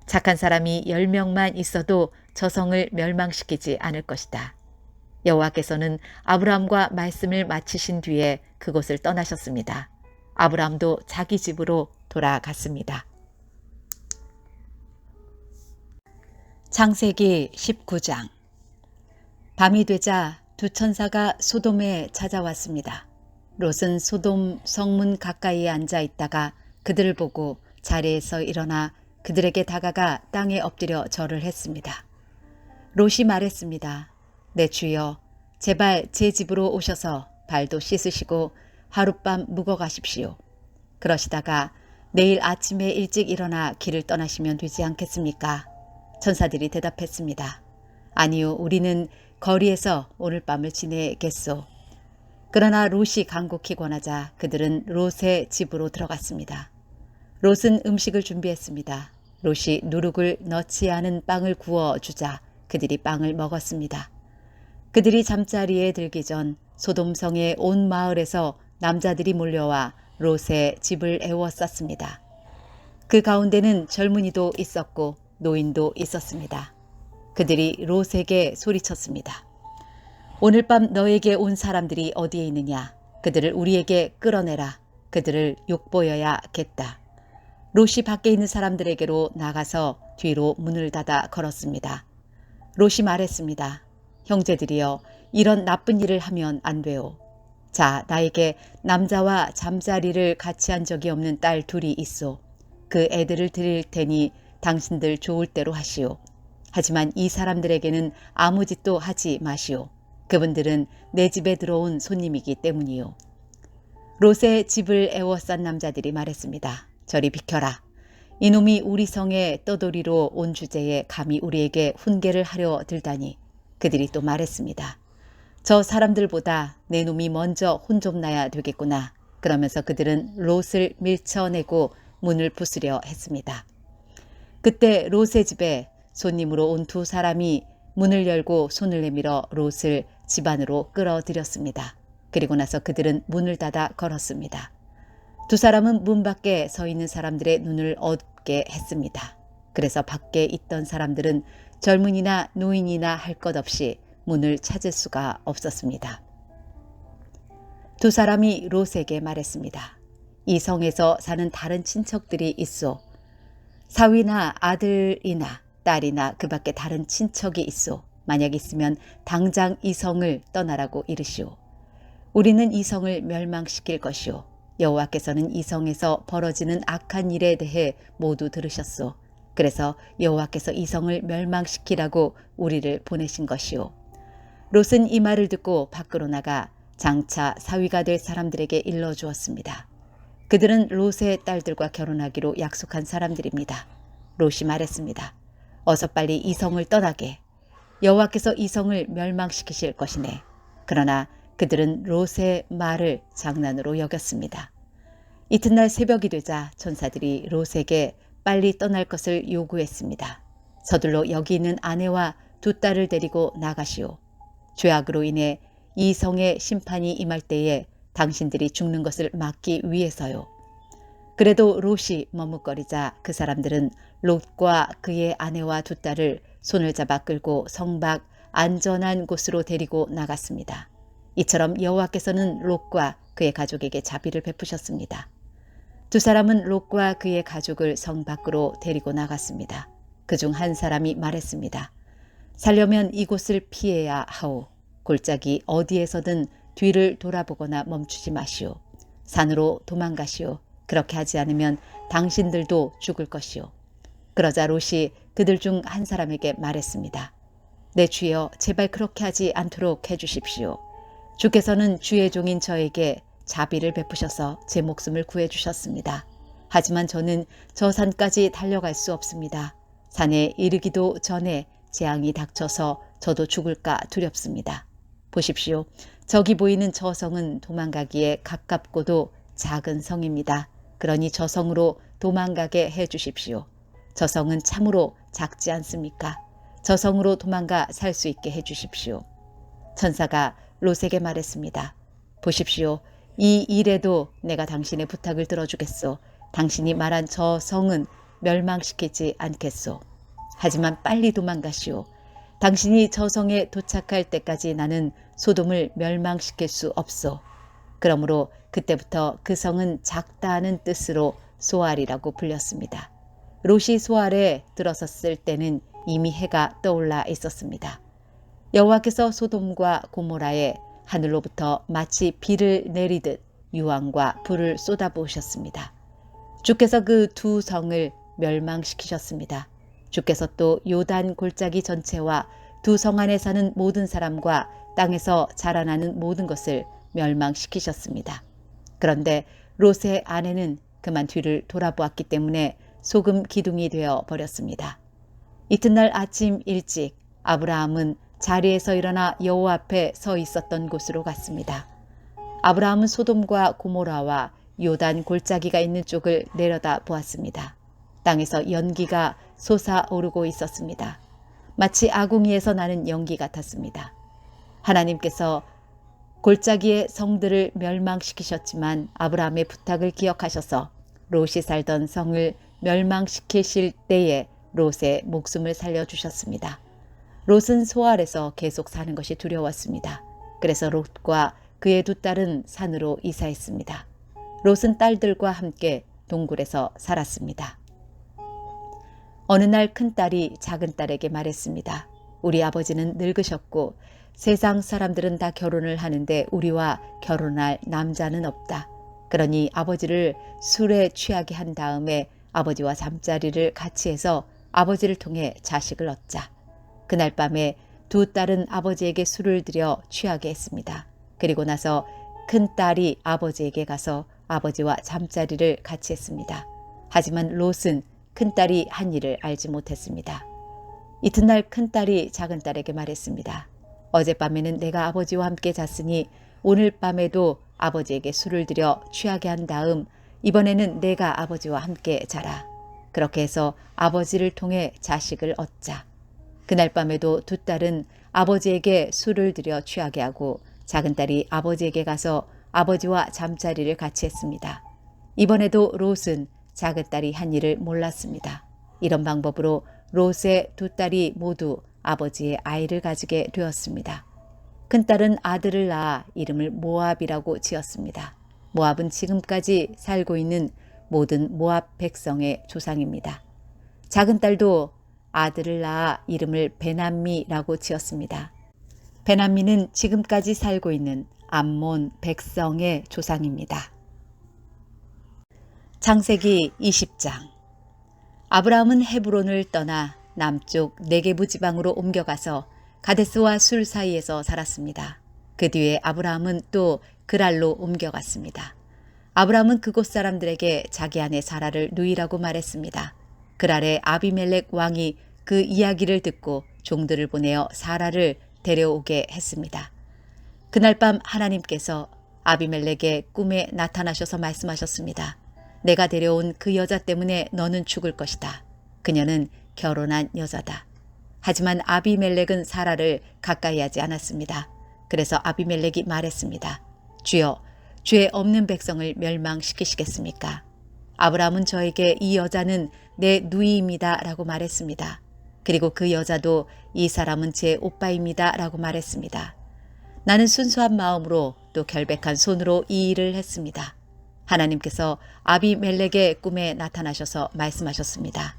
Speaker 1: 착한 사람이 10명만 있어도 저 성을 멸망시키지 않을 것이다. 여호와께서는 아브라함과 말씀을 마치신 뒤에 그곳을 떠나셨습니다. 아브라함도 자기 집으로 돌아갔습니다. 창세기 19장. 밤이 되자 두 천사가 소돔에 찾아왔습니다. 롯은 소돔 성문 가까이에 앉아 있다가 그들을 보고 자리에서 일어나 그들에게 다가가 땅에 엎드려 절을 했습니다. 롯이 말했습니다. 내 주여, 제발 제 집으로 오셔서 발도 씻으시고 하룻밤 묵어 가십시오. 그러시다가 내일 아침에 일찍 일어나 길을 떠나시면 되지 않겠습니까? 천사들이 대답했습니다. 아니요, 우리는 거리에서 오늘 밤을 지내겠소. 그러나 롯이 간곡히 권하자 그들은 롯의 집으로 들어갔습니다. 롯은 음식을 준비했습니다. 롯이 누룩을 넣지 않은 빵을 구워주자 그들이 빵을 먹었습니다. 그들이 잠자리에 들기 전 소돔성의 온 마을에서 남자들이 몰려와 롯의 집을 에워쌌습니다. 그 가운데는 젊은이도 있었고 노인도 있었습니다. 그들이 롯에게 소리쳤습니다. 오늘 밤 너에게 온 사람들이 어디에 있느냐? 그들을 우리에게 끌어내라. 그들을 욕보여야겠다. 롯이 밖에 있는 사람들에게로 나가서 뒤로 문을 닫아 걸었습니다. 롯이 말했습니다. 형제들이여, 이런 나쁜 일을 하면 안 돼요. 자, 나에게 남자와 잠자리를 같이 한 적이 없는 딸 둘이 있소. 그 애들을 드릴 테니 당신들 좋을 대로 하시오. 하지만 이 사람들에게는 아무 짓도 하지 마시오. 그분들은 내 집에 들어온 손님이기 때문이요. 롯의 집을 에워싼 남자들이 말했습니다. 저리 비켜라. 이놈이 우리 성에 떠돌이로 온 주제에 감히 우리에게 훈계를 하려 들다니. 그들이 또 말했습니다. 저 사람들보다 내 놈이 먼저 혼 좀 나야 되겠구나. 그러면서 그들은 롯을 밀쳐내고 문을 부수려 했습니다. 그때 롯의 집에 손님으로 온 두 사람이 문을 열고 손을 내밀어 롯을 집 안으로 끌어들였습니다. 그리고 나서 그들은 문을 닫아 걸었습니다. 두 사람은 문 밖에 서 있는 사람들의 눈을 어둡게 했습니다. 그래서 밖에 있던 사람들은 젊은이나 노인이나 할 것 없이 문을 찾을 수가 없었습니다. 두 사람이 롯에게 말했습니다. 이 성에서 사는 다른 친척들이 있소. 사위나 아들이나 딸이나 그 밖에 다른 친척이 있소. 만약 있으면 당장 이 성을 떠나라고 이르시오. 우리는 이 성을 멸망시킬 것이오. 여호와께서는 이 성에서 벌어지는 악한 일에 대해 모두 들으셨소. 그래서 여호와께서 이 성을 멸망시키라고 우리를 보내신 것이오. 롯은 이 말을 듣고 밖으로 나가 장차 사위가 될 사람들에게 일러주었습니다. 그들은 롯의 딸들과 결혼하기로 약속한 사람들입니다. 롯이 말했습니다. 어서 빨리 이 성을 떠나게. 여호와께서 이 성을 멸망시키실 것이네. 그러나 그들은 롯의 말을 장난으로 여겼습니다. 이튿날 새벽이 되자 천사들이 롯에게 빨리 떠날 것을 요구했습니다. 서둘러 여기 있는 아내와 두 딸을 데리고 나가시오. 죄악으로 인해 이 성에 심판이 임할 때에 당신들이 죽는 것을 막기 위해서요. 그래도 롯이 머뭇거리자 그 사람들은 롯과 그의 아내와 두 딸을 손을 잡아 끌고 성 밖 안전한 곳으로 데리고 나갔습니다. 이처럼 여호와께서는 롯과 그의 가족에게 자비를 베푸셨습니다. 두 사람은 롯과 그의 가족을 성 밖으로 데리고 나갔습니다. 그중 한 사람이 말했습니다. 살려면 이곳을 피해야 하오. 골짜기 어디에서든 뒤를 돌아보거나 멈추지 마시오. 산으로 도망가시오. 그렇게 하지 않으면 당신들도 죽을 것이오. 그러자 롯이 그들 중 한 사람에게 말했습니다. 내 주여, 제발 그렇게 하지 않도록 해주십시오. 주께서는 주의 종인 저에게 자비를 베푸셔서 제 목숨을 구해주셨습니다. 하지만 저는 저 산까지 달려갈 수 없습니다. 산에 이르기도 전에 재앙이 닥쳐서 저도 죽을까 두렵습니다. 보십시오. 저기 보이는 저 성은 도망가기에 가깝고도 작은 성입니다. 그러니 저 성으로 도망가게 해주십시오. 저 성은 참으로 작지 않습니까? 저 성으로 도망가 살 수 있게 해주십시오. 천사가 롯에게 말했습니다. 보십시오. 이 일에도 내가 당신의 부탁을 들어주겠소. 당신이 말한 저 성은 멸망시키지 않겠소. 하지만 빨리 도망가시오. 당신이 저 성에 도착할 때까지 나는 소돔을 멸망시킬 수 없소. 그러므로 그때부터 그 성은 작다는 뜻으로 소알이라고 불렸습니다. 롯이 소알에 들어섰을 때는 이미 해가 떠올라 있었습니다. 여호와께서 소돔과 고모라에 하늘로부터 마치 비를 내리듯 유황과 불을 쏟아부으셨습니다. 주께서 그 두 성을 멸망시키셨습니다. 주께서 또 요단 골짜기 전체와 두 성 안에 사는 모든 사람과 땅에서 자라나는 모든 것을 멸망시키셨습니다. 그런데 롯의 아내는 그만 뒤를 돌아보았기 때문에 소금 기둥이 되어 버렸습니다. 이튿날 아침 일찍 아브라함은 자리에서 일어나 여호와 앞에 서 있었던 곳으로 갔습니다. 아브라함은 소돔과 고모라와 요단 골짜기가 있는 쪽을 내려다 보았습니다. 땅에서 연기가 솟아오르고 있었습니다. 마치 아궁이에서 나는 연기 같았습니다. 하나님께서 골짜기의 성들을 멸망시키셨지만 아브라함의 부탁을 기억하셔서 롯이 살던 성을 멸망시키실 때에 롯의 목숨을 살려주셨습니다. 롯은 소 아래서 계속 사는 것이 두려웠습니다. 그래서 롯과 그의 두 딸은 산으로 이사했습니다. 롯은 딸들과 함께 동굴에서 살았습니다. 어느 날 큰딸이 작은딸에게 말했습니다. 우리 아버지는 늙으셨고 세상 사람들은 다 결혼을 하는데 우리와 결혼할 남자는 없다. 그러니 아버지를 술에 취하게 한 다음에 아버지와 잠자리를 같이 해서 아버지를 통해 자식을 얻자. 그날 밤에 두 딸은 아버지에게 술을 들여 취하게 했습니다. 그리고 나서 큰딸이 아버지에게 가서 아버지와 잠자리를 같이 했습니다. 하지만 롯은 큰딸이 한 일을 알지 못했습니다. 이튿날 큰딸이 작은딸에게 말했습니다. 어젯밤에는 내가 아버지와 함께 잤으니 오늘 밤에도 아버지에게 술을 들여 취하게 한 다음 이번에는 내가 아버지와 함께 자라. 그렇게 해서 아버지를 통해 자식을 얻자. 그날 밤에도 두 딸은 아버지에게 술을 들여 취하게 하고 작은딸이 아버지에게 가서 아버지와 잠자리를 같이 했습니다. 이번에도 롯은 작은딸이 한 일을 몰랐습니다. 이런 방법으로 롯의 두 딸이 모두 아버지의 아이를 가지게 되었습니다. 큰딸은 아들을 낳아 이름을 모압이라고 지었습니다. 모압은 지금까지 살고 있는 모든 모압 백성의 조상입니다. 작은딸도 아들을 낳아 이름을 베남미라고 지었습니다. 베남미는 지금까지 살고 있는 암몬 백성의 조상입니다. 창세기 20장. 아브라함은 헤브론을 떠나 남쪽 네게부 지방으로 옮겨가서 가데스와 술 사이에서 살았습니다. 그 뒤에 아브라함은 또 그랄로 옮겨갔습니다. 아브라함은 그곳 사람들에게 자기 아내 사라를 누이라고 말했습니다. 그랄의 아비멜렉 왕이 그 이야기를 듣고 종들을 보내어 사라를 데려오게 했습니다. 그날 밤 하나님께서 아비멜렉의 꿈에 나타나셔서 말씀하셨습니다. 내가 데려온 그 여자 때문에 너는 죽을 것이다. 그녀는 결혼한 여자다. 하지만 아비멜렉은 사라를 가까이 하지 않았습니다. 그래서 아비멜렉이 말했습니다. 주여, 죄 없는 백성을 멸망시키시겠습니까? 아브라함은 저에게 이 여자는 내 누이입니다 라고 말했습니다. 그리고 그 여자도 이 사람은 제 오빠입니다 라고 말했습니다. 나는 순수한 마음으로 또 결백한 손으로 이 일을 했습니다. 하나님께서 아비멜렉의 꿈에 나타나셔서 말씀하셨습니다.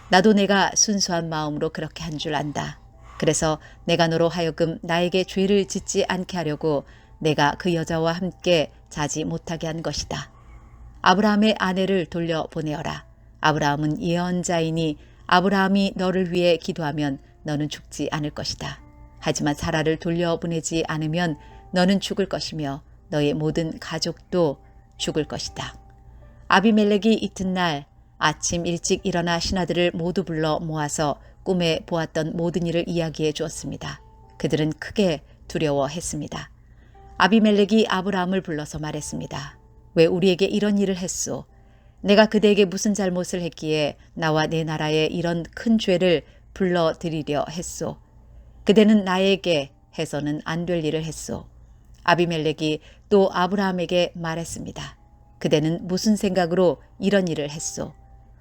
Speaker 1: 나도 내가 순수한 마음으로 그렇게 한 줄 안다. 그래서 내가 너로 하여금 나에게 죄를 짓지 않게 하려고 내가 그 여자와 함께 자지 못하게 한 것이다. 아브라함의 아내를 돌려보내어라. 아브라함은 예언자이니 아브라함이 너를 위해 기도하면 너는 죽지 않을 것이다. 하지만 사라를 돌려보내지 않으면 너는 죽을 것이며 너의 모든 가족도 죽을 것이다. 아비멜렉이 이튿날 아침 일찍 일어나 신하들을 모두 불러 모아서 꿈에 보았던 모든 일을 이야기해 주었습니다. 그들은 크게 두려워했습니다. 아비멜렉이 아브라함을 불러서 말했습니다. 왜 우리에게 이런 일을 했소? 내가 그대에게 무슨 잘못을 했기에 나와 내 나라에 이런 큰 죄를 불러들이려 했소? 그대는 나에게 해서는 안 될 일을 했소. 아비멜렉이 또 아브라함에게 말했습니다. 그대는 무슨 생각으로 이런 일을 했소?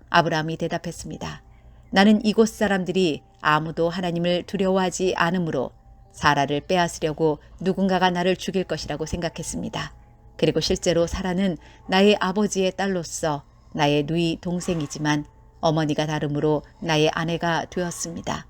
Speaker 1: 아브라함이 대답했습니다. 나는 이곳 사람들이 아무도 하나님을 두려워하지 않으므로 사라를 빼앗으려고 누군가가 나를 죽일 것이라고 생각했습니다. 그리고 실제로 사라는 나의 아버지의 딸로서 나의 누이 동생이지만 어머니가 다름으로 나의 아내가 되었습니다.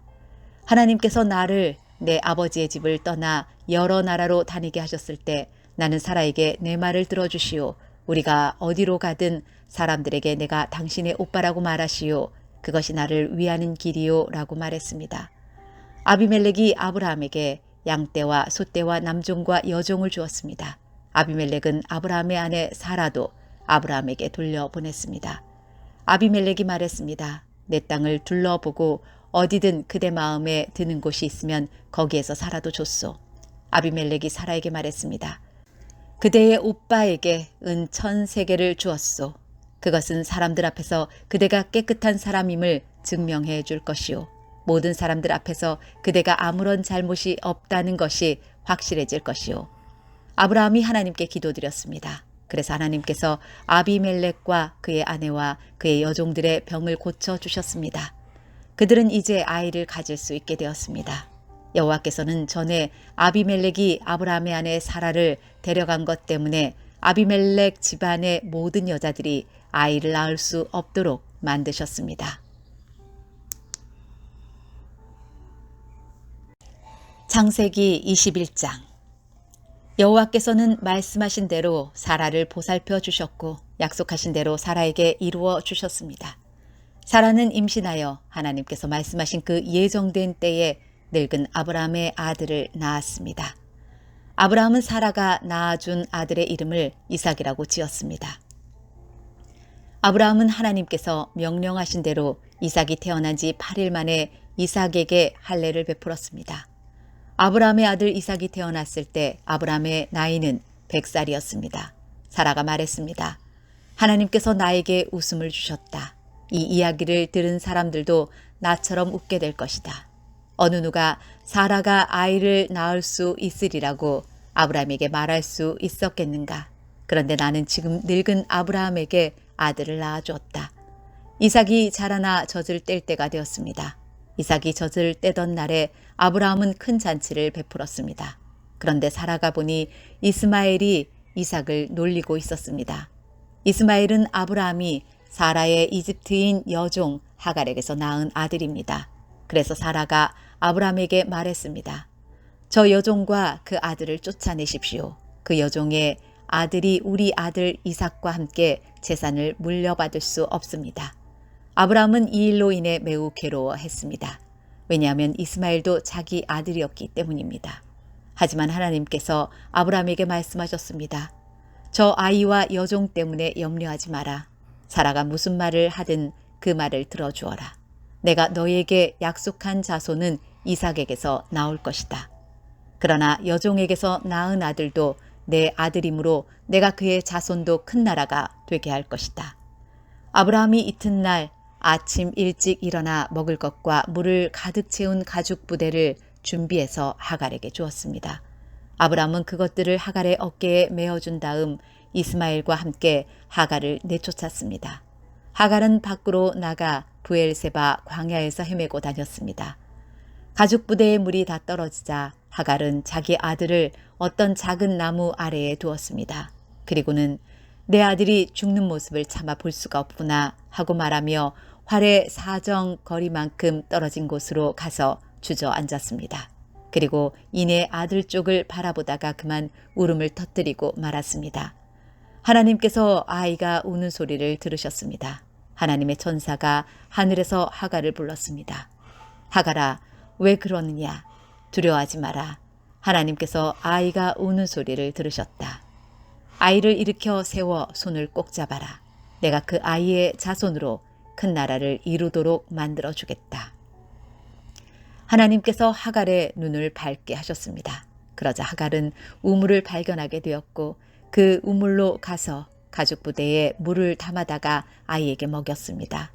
Speaker 1: 하나님께서 나를 내 아버지의 집을 떠나 여러 나라로 다니게 하셨을 때 나는 사라에게 내 말을 들어주시오. 우리가 어디로 가든 사람들에게 내가 당신의 오빠라고 말하시오. 그것이 나를 위하는 길이요 라고 말했습니다. 아비멜렉이 아브라함에게 양떼와 소떼와 남종과 여종을 주었습니다. 아비멜렉은 아브라함의 아내 사라도 아브라함에게 돌려보냈습니다. 아비멜렉이 말했습니다. 내 땅을 둘러보고 어디든 그대 마음에 드는 곳이 있으면 거기에서 살아도 좋소. 아비멜렉이 사라에게 말했습니다. 그대의 오빠에게 은 1,000세겔을 주었소. 그것은 사람들 앞에서 그대가 깨끗한 사람임을 증명해 줄 것이요. 모든 사람들 앞에서 그대가 아무런 잘못이 없다는 것이 확실해질 것이요. 아브라함이 하나님께 기도드렸습니다. 그래서 하나님께서 아비멜렉과 그의 아내와 그의 여종들의 병을 고쳐주셨습니다. 그들은 이제 아이를 가질 수 있게 되었습니다. 여호와께서는 전에 아비멜렉이 아브라함의 아내 사라를 데려간 것 때문에 아비멜렉 집안의 모든 여자들이 아이를 낳을 수 없도록 만드셨습니다. 창세기 21장. 여호와께서는 말씀하신 대로 사라를 보살펴 주셨고 약속하신 대로 사라에게 이루어 주셨습니다. 사라는 임신하여 하나님께서 말씀하신 그 예정된 때에 늙은 아브라함의 아들을 낳았습니다. 아브라함은 사라가 낳아준 아들의 이름을 이삭이라고 지었습니다. 아브라함은 하나님께서 명령하신 대로 이삭이 태어난 지 8일 만에 이삭에게 할례를 베풀었습니다. 아브라함의 아들 이삭이 태어났을 때 아브라함의 나이는 100살이었습니다. 사라가 말했습니다. 하나님께서 나에게 웃음을 주셨다. 이 이야기를 들은 사람들도 나처럼 웃게 될 것이다. 어느 누가 사라가 아이를 낳을 수 있으리라고 아브라함에게 말할 수 있었겠는가. 그런데 나는 지금 늙은 아브라함에게 아들을 낳아주었다. 이삭이 자라나 젖을 뗄 때가 되었습니다. 이삭이 젖을 떼던 날에 아브라함은 큰 잔치를 베풀었습니다. 그런데 사라가 보니 이스마엘이 이삭을 놀리고 있었습니다. 이스마엘은 아브라함이 사라의 이집트인 여종 하갈에게서 낳은 아들입니다. 그래서 사라가 아브라함에게 말했습니다. 저 여종과 그 아들을 쫓아내십시오. 그 여종의 아들이 우리 아들 이삭과 함께 재산을 물려받을 수 없습니다. 아브라함은 이 일로 인해 매우 괴로워했습니다. 왜냐하면 이스마엘도 자기 아들이었기 때문입니다. 하지만 하나님께서 아브라함에게 말씀하셨습니다. 저 아이와 여종 때문에 염려하지 마라. 사라가 무슨 말을 하든 그 말을 들어주어라. 내가 너에게 약속한 자손은 이삭에게서 나올 것이다. 그러나 여종에게서 낳은 아들도 내 아들이므로 내가 그의 자손도 큰 나라가 되게 할 것이다. 아브라함이 이튿날 아침 일찍 일어나 먹을 것과 물을 가득 채운 가죽 부대를 준비해서 하갈에게 주었습니다. 아브라함은 그것들을 하갈의 어깨에 메어준 다음 이스마엘과 함께 하갈을 내쫓았습니다. 하갈은 밖으로 나가 브엘세바 광야에서 헤매고 다녔습니다. 가죽 부대의 물이 다 떨어지자 하갈은 자기 아들을 어떤 작은 나무 아래에 두었습니다. 그리고는 내 아들이 죽는 모습을 차마 볼 수가 없구나 하고 말하며 활의 사정거리만큼 떨어진 곳으로 가서 주저앉았습니다. 그리고 이내 아들 쪽을 바라보다가 그만 울음을 터뜨리고 말았습니다. 하나님께서 아이가 우는 소리를 들으셨습니다. 하나님의 천사가 하늘에서 하갈을 불렀습니다. 하갈아, 왜 그러느냐? 두려워하지 마라. 하나님께서 아이가 우는 소리를 들으셨다. 아이를 일으켜 세워 손을 꼭 잡아라. 내가 그 아이의 자손으로 큰 나라를 이루도록 만들어 주겠다. 하나님께서 하갈의 눈을 밝게 하셨습니다. 그러자 하갈은 우물을 발견하게 되었고 그 우물로 가서 가죽 부대에 물을 담아다가 아이에게 먹였습니다.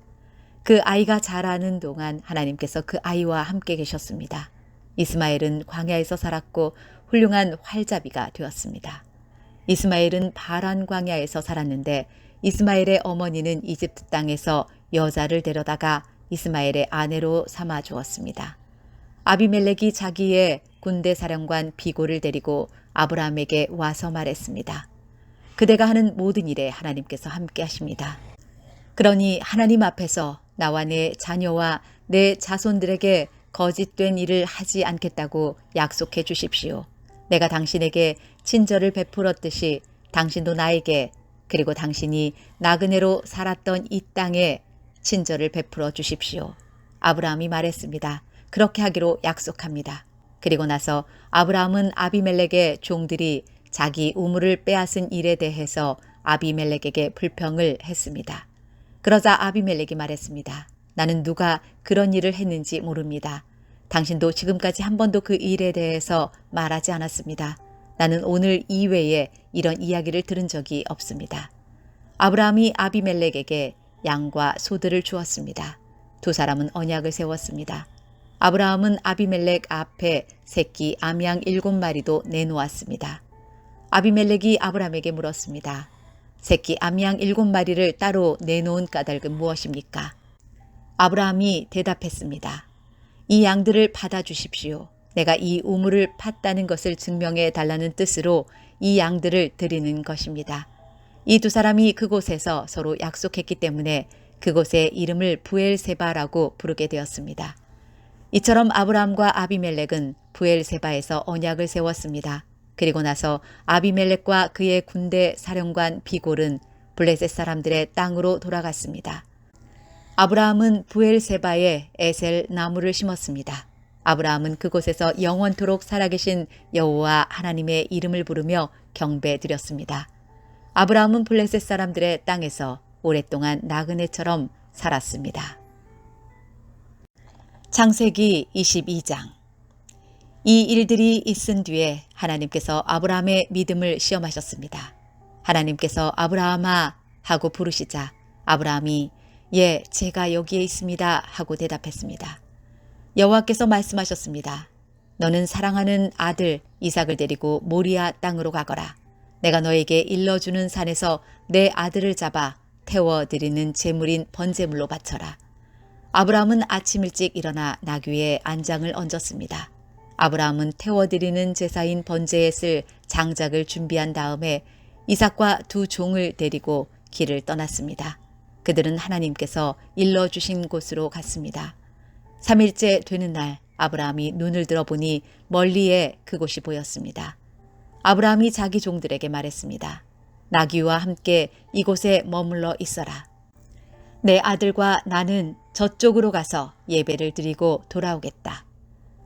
Speaker 1: 그 아이가 자라는 동안 하나님께서 그 아이와 함께 계셨습니다. 이스마엘은 광야에서 살았고 훌륭한 활잡이가 되었습니다. 이스마엘은 바란 광야에서 살았는데 이스마엘의 어머니는 이집트 땅에서 여자를 데려다가 이스마엘의 아내로 삼아 주었습니다. 아비멜렉이 자기의 군대 사령관 비골을 데리고 아브라함에게 와서 말했습니다. 그대가 하는 모든 일에 하나님께서 함께 하십니다. 그러니 하나님 앞에서 나와 내 자녀와 내 자손들에게 거짓된 일을 하지 않겠다고 약속해 주십시오. 내가 당신에게 친절을 베풀었듯이 당신도 나에게 그리고 당신이 나그네로 살았던 이 땅에 친절을 베풀어 주십시오. 아브라함이 말했습니다. 그렇게 하기로 약속합니다. 그리고 나서 아브라함은 아비멜렉의 종들이 자기 우물을 빼앗은 일에 대해서 아비멜렉에게 불평을 했습니다. 그러자 아비멜렉이 말했습니다. 나는 누가 그런 일을 했는지 모릅니다. 당신도 지금까지 한 번도 그 일에 대해서 말하지 않았습니다. 나는 오늘 이외에 이런 이야기를 들은 적이 없습니다. 아브라함이 아비멜렉에게 양과 소들을 주었습니다. 두 사람은 언약을 세웠습니다. 아브라함은 아비멜렉 앞에 새끼 암양 7마리도 내놓았습니다. 아비멜렉이 아브라함에게 물었습니다. 새끼 암양 7마리를 따로 내놓은 까닭은 무엇입니까? 아브라함이 대답했습니다. 이 양들을 받아주십시오. 내가 이 우물을 팠다는 것을 증명해 달라는 뜻으로 이 양들을 드리는 것입니다. 이 두 사람이 그곳에서 서로 약속했기 때문에 그곳의 이름을 부엘세바라고 부르게 되었습니다. 이처럼 아브라함과 아비멜렉은 부엘세바에서 언약을 세웠습니다. 그리고 나서 아비멜렉과 그의 군대 사령관 비골은 블레셋 사람들의 땅으로 돌아갔습니다. 아브라함은 부엘세바에 에셀 나무를 심었습니다. 아브라함은 그곳에서 영원토록 살아계신 여호와 하나님의 이름을 부르며 경배드렸습니다. 아브라함은 블레셋 사람들의 땅에서 오랫동안 나그네처럼 살았습니다. 창세기 22장. 이 일들이 있은 뒤에 하나님께서 아브라함의 믿음을 시험하셨습니다. 하나님께서 아브라함아 하고 부르시자 아브라함이 예, 제가 여기에 있습니다 하고 대답했습니다. 여호와께서 말씀하셨습니다. 너는 사랑하는 아들 이삭을 데리고 모리아 땅으로 가거라. 내가 너에게 일러주는 산에서 내 아들을 잡아 태워드리는 제물인 번제물로 바쳐라. 아브라함은 아침 일찍 일어나 나귀에 안장을 얹었습니다. 아브라함은 태워드리는 제사인 번제에 쓸 장작을 준비한 다음에 이삭과 두 종을 데리고 길을 떠났습니다. 그들은 하나님께서 일러주신 곳으로 갔습니다. 3일째 되는 날 아브라함이 눈을 들어보니 멀리에 그곳이 보였습니다. 아브라함이 자기 종들에게 말했습니다. 나귀와 함께 이곳에 머물러 있어라. 내 아들과 나는 저쪽으로 가서 예배를 드리고 돌아오겠다.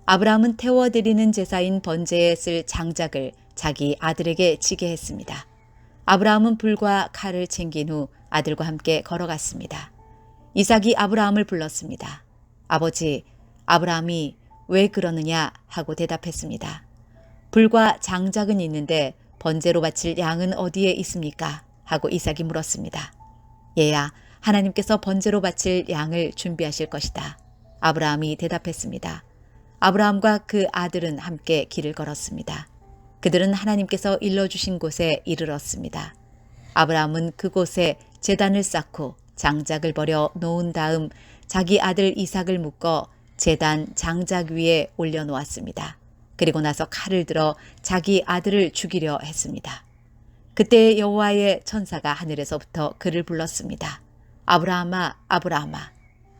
Speaker 1: 아브라함은 태워드리는 제사인 번제에 쓸 장작을 자기 아들에게 지게 했습니다. 아브라함은 불과 칼을 챙긴 후 아들과 함께 걸어갔습니다. 이삭이 아브라함을 불렀습니다. 아버지, 아브라함이 왜 그러느냐 하고 대답했습니다. 불과 장작은 있는데 번제로 바칠 양은 어디에 있습니까? 하고 이삭이 물었습니다. 얘야, 하나님께서 번제로 바칠 양을 준비하실 것이다. 아브라함이 대답했습니다. 아브라함과 그 아들은 함께 길을 걸었습니다. 그들은 하나님께서 일러주신 곳에 이르렀습니다. 아브라함은 그곳에 제단을 쌓고 장작을 버려 놓은 다음 자기 아들 이삭을 묶어 제단 장작 위에 올려놓았습니다. 그리고 나서 칼을 들어 자기 아들을 죽이려 했습니다. 그때 여호와의 천사가 하늘에서부터 그를 불렀습니다. 아브라함아, 아브라함아.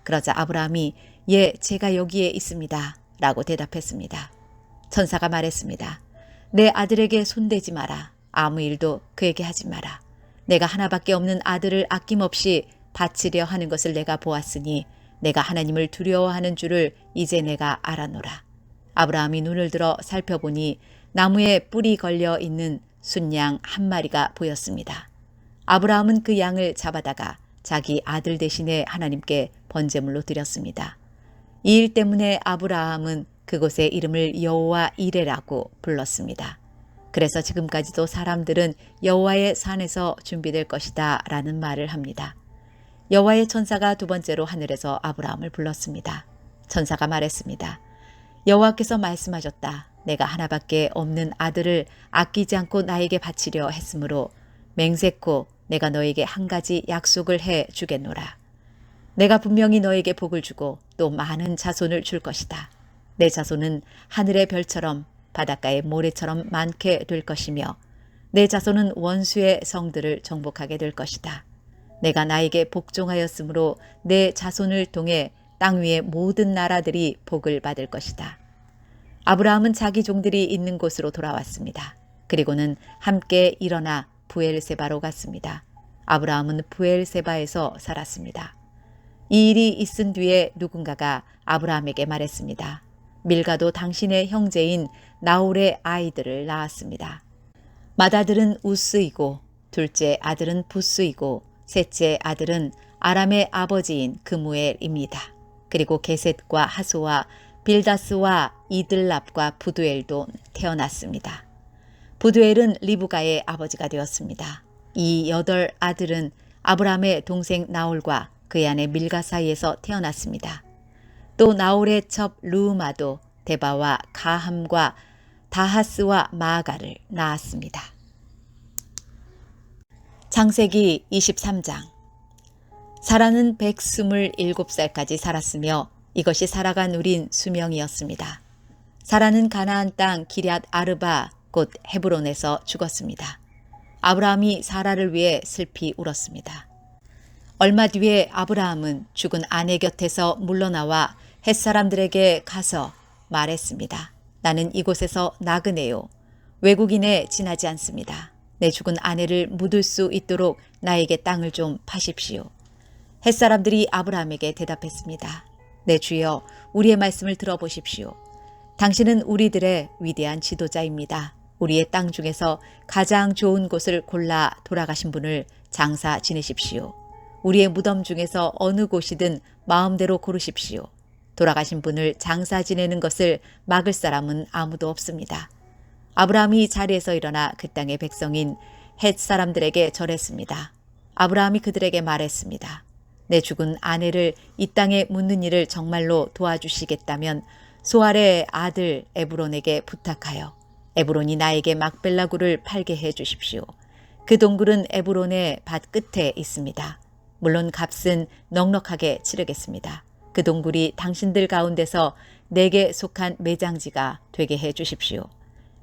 Speaker 1: 그러자 아브라함이 예, 제가 여기에 있습니다 라고 대답했습니다. 천사가 말했습니다. 내 아들에게 손대지 마라. 아무 일도 그에게 하지 마라. 내가 하나밖에 없는 아들을 아낌없이 바치려 하는 것을 내가 보았으니 내가 하나님을 두려워하는 줄을 이제 내가 알아노라. 아브라함이 눈을 들어 살펴보니 나무에 뿔이 걸려 있는 순양 한 마리가 보였습니다. 아브라함은 그 양을 잡아다가 자기 아들 대신에 하나님께 번제물로 드렸습니다. 이 일 때문에 아브라함은 그곳의 이름을 여호와 이레라고 불렀습니다. 그래서 지금까지도 사람들은 여호와의 산에서 준비될 것이다 라는 말을 합니다. 여호와의 천사가 두 번째로 하늘에서 아브라함을 불렀습니다. 천사가 말했습니다. 여호와께서 말씀하셨다. 내가 하나밖에 없는 아들을 아끼지 않고 나에게 바치려 했으므로 맹세코 내가 너에게 한 가지 약속을 해 주겠노라. 내가 분명히 너에게 복을 주고 또 많은 자손을 줄 것이다. 내 자손은 하늘의 별처럼 바닷가의 모래처럼 많게 될 것이며 내 자손은 원수의 성들을 정복하게 될 것이다. 내가 나에게 복종하였으므로 내 자손을 통해 땅 위의 모든 나라들이 복을 받을 것이다. 아브라함은 자기 종들이 있는 곳으로 돌아왔습니다. 그리고는 함께 일어나 부엘세바로 갔습니다. 아브라함은 부엘세바에서 살았습니다. 이 일이 있은 뒤에 누군가가 아브라함에게 말했습니다. 밀가도 당신의 형제인 나홀의 아이들을 낳았습니다. 맏아들은 우스이고 둘째 아들은 부스이고 셋째 아들은 아람의 아버지인 그무엘입니다. 그리고 게셋과 하소와 빌다스와 이들랍과 부두엘도 태어났습니다. 부두엘은 리브가의 아버지가 되었습니다. 이 8 아들은 아브라함의 동생 나홀과 그의 아내 밀가 사이에서 태어났습니다. 또 나홀의 첩 르우마도 데바와 가함과 다하스와 마아가를 낳았습니다. 창세기 23장. 사라는 127살까지 살았으며 이것이 사라가 누린 수명이었습니다. 사라는 가나안 땅 기럇 아르바 곧 헤브론에서 죽었습니다. 아브라함이 사라를 위해 슬피 울었습니다. 얼마 뒤에 아브라함은 죽은 아내 곁에서 물러나와 햇사람들에게 가서 말했습니다. 나는 이곳에서 나그네요. 외국인에 지나지 않습니다. 내 죽은 아내를 묻을 수 있도록 나에게 땅을 좀 파십시오. 햇사람들이 아브라함에게 대답했습니다. 내 주여, 우리의 말씀을 들어보십시오. 당신은 우리들의 위대한 지도자입니다. 우리의 땅 중에서 가장 좋은 곳을 골라 돌아가신 분을 장사 지내십시오. 우리의 무덤 중에서 어느 곳이든 마음대로 고르십시오. 돌아가신 분을 장사 지내는 것을 막을 사람은 아무도 없습니다. 아브라함이 자리에서 일어나 그 땅의 백성인 헷 사람들에게 절했습니다. 아브라함이 그들에게 말했습니다. 내 죽은 아내를 이 땅에 묻는 일을 정말로 도와주시겠다면 소알의 아들 에브론에게 부탁하여 에브론이 나에게 막벨라 굴을 팔게 해 주십시오. 그 동굴은 에브론의 밭 끝에 있습니다. 물론 값은 넉넉하게 치르겠습니다. 그 동굴이 당신들 가운데서 내게 속한 매장지가 되게 해 주십시오.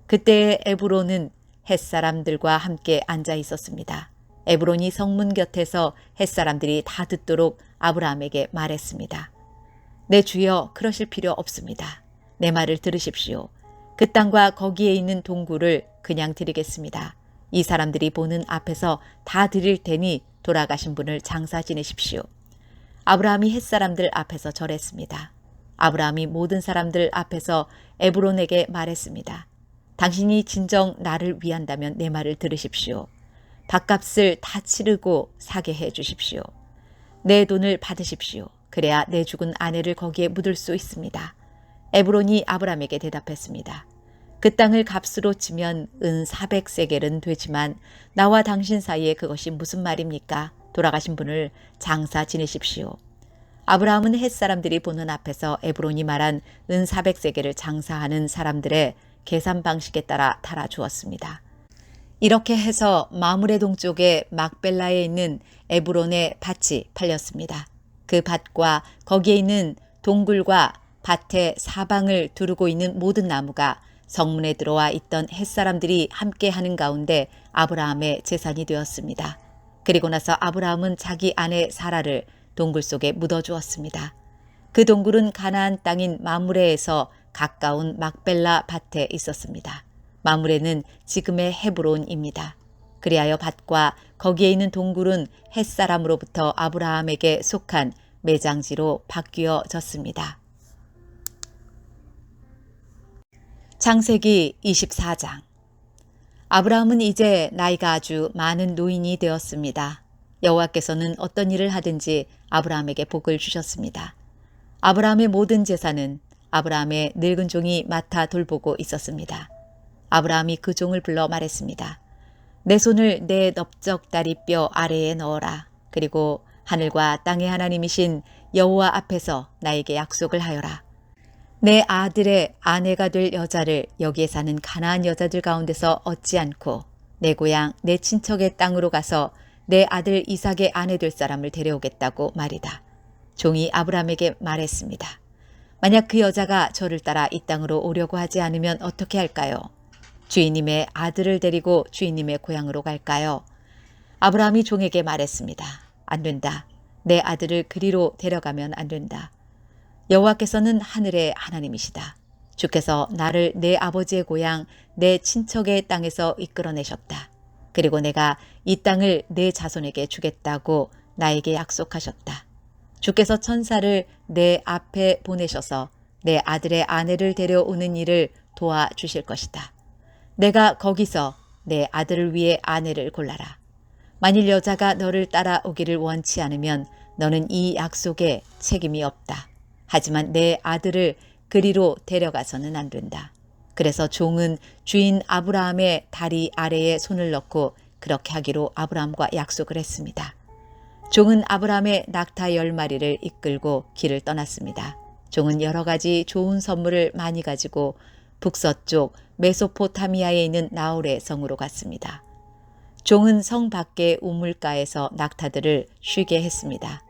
Speaker 1: 그때의 에브론은 햇사람들과 함께 앉아 있었습니다. 에브론이 성문 곁에서 햇사람들이 다 듣도록 아브라함에게 말했습니다. 내 주여, 그러실 필요 없습니다. 내 말을 들으십시오. 그 땅과 거기에 있는 동굴을 그냥 드리겠습니다. 이 사람들이 보는 앞에서 다 드릴 테니 돌아가신 분을 장사 지내십시오. 아브라함이 햇사람들 앞에서 절했습니다. 아브라함이 모든 사람들 앞에서 에브론에게 말했습니다. 당신이 진정 나를 위한다면 내 말을 들으십시오. 밥값을 다 치르고 사게 해 주십시오. 내 돈을 받으십시오. 그래야 내 죽은 아내를 거기에 묻을 수 있습니다. 에브론이 아브라함에게 대답했습니다. 그 땅을 값으로 치면 은 400세겔은 되지만 나와 당신 사이에 그것이 무슨 말입니까? 돌아가신 분을 장사 지내십시오. 아브라함은 햇사람들이 보는 앞에서 에브론이 말한 은 400세겔을 장사하는 사람들의 계산 방식에 따라 달아주었습니다. 이렇게 해서 마므레 동쪽의 막벨라에 있는 에브론의 밭이 팔렸습니다. 그 밭과 거기에 있는 동굴과 밭의 사방을 두르고 있는 모든 나무가 성문에 들어와 있던 햇사람들이 함께 하는 가운데 아브라함의 재산이 되었습니다. 그리고 나서 아브라함은 자기 아내 사라를 동굴 속에 묻어주었습니다. 그 동굴은 가나안 땅인 마므레에서 가까운 막벨라 밭에 있었습니다. 마므레는 지금의 헤브론입니다. 그리하여 밭과 거기에 있는 동굴은 햇사람으로부터 아브라함에게 속한 매장지로 바뀌어졌습니다. 창세기 24장. 아브라함은 이제 나이가 아주 많은 노인이 되었습니다. 여호와께서는 어떤 일을 하든지 아브라함에게 복을 주셨습니다. 아브라함의 모든 재산은 아브라함의 늙은 종이 맡아 돌보고 있었습니다. 아브라함이 그 종을 불러 말했습니다. 내 손을 내 넓적다리뼈 아래에 넣어라. 그리고 하늘과 땅의 하나님이신 여호와 앞에서 나에게 약속을 하여라. 내 아들의 아내가 될 여자를 여기에 사는 가나안 여자들 가운데서 얻지 않고 내 고향 내 친척의 땅으로 가서 내 아들 이삭의 아내 될 사람을 데려오겠다고 말이다. 종이 아브라함에게 말했습니다. 만약 그 여자가 저를 따라 이 땅으로 오려고 하지 않으면 어떻게 할까요? 주인님의 아들을 데리고 주인님의 고향으로 갈까요? 아브라함이 종에게 말했습니다. 안 된다. 내 아들을 그리로 데려가면 안 된다. 여호와께서는 하늘의 하나님이시다. 주께서 나를 내 아버지의 고향 내 친척의 땅에서 이끌어내셨다. 그리고 내가 이 땅을 내 자손에게 주겠다고 나에게 약속하셨다. 주께서 천사를 내 앞에 보내셔서 내 아들의 아내를 데려오는 일을 도와주실 것이다. 내가 거기서 내 아들을 위해 아내를 골라라. 만일 여자가 너를 따라오기를 원치 않으면 너는 이 약속에 책임이 없다. 하지만 내 아들을 그리로 데려가서는 안 된다. 그래서 종은 주인 아브라함의 다리 아래에 손을 넣고 그렇게 하기로 아브라함과 약속을 했습니다. 종은 아브라함의 낙타 10마리를 이끌고 길을 떠났습니다. 종은 여러 가지 좋은 선물을 많이 가지고 북서쪽 메소포타미아에 있는 나홀의 성으로 갔습니다. 종은 성 밖의 우물가에서 낙타들을 쉬게 했습니다.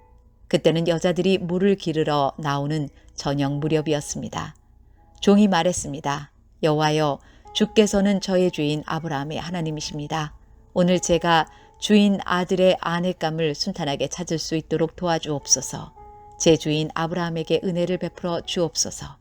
Speaker 1: 그때는 여자들이 물을 기르러 나오는 저녁 무렵이었습니다. 종이 말했습니다. 여호와여, 주께서는 저의 주인 아브라함의 하나님이십니다. 오늘 제가 주인 아들의 아내감을 순탄하게 찾을 수 있도록 도와주옵소서. 제 주인 아브라함에게 은혜를 베풀어 주옵소서.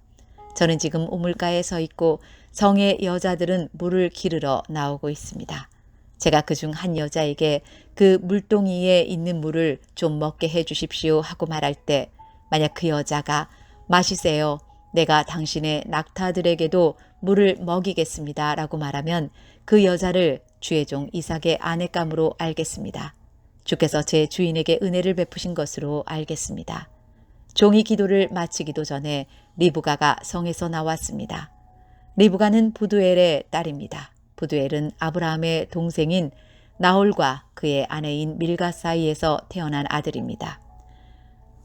Speaker 1: 저는 지금 우물가에 서 있고 성의 여자들은 물을 기르러 나오고 있습니다. 제가 그중 한 여자에게 그 물동이에 있는 물을 좀 먹게 해 주십시오 하고 말할 때 만약 그 여자가 마시세요. 내가 당신의 낙타들에게도 물을 먹이겠습니다 라고 말하면 그 여자를 주의 종 이삭의 아내감으로 알겠습니다. 주께서 제 주인에게 은혜를 베푸신 것으로 알겠습니다. 종이 기도를 마치기도 전에 리브가가 성에서 나왔습니다. 리브가는 부두엘의 딸입니다. 부두엘은 아브라함의 동생인 나홀과 그의 아내인 밀가 사이에서 태어난 아들입니다.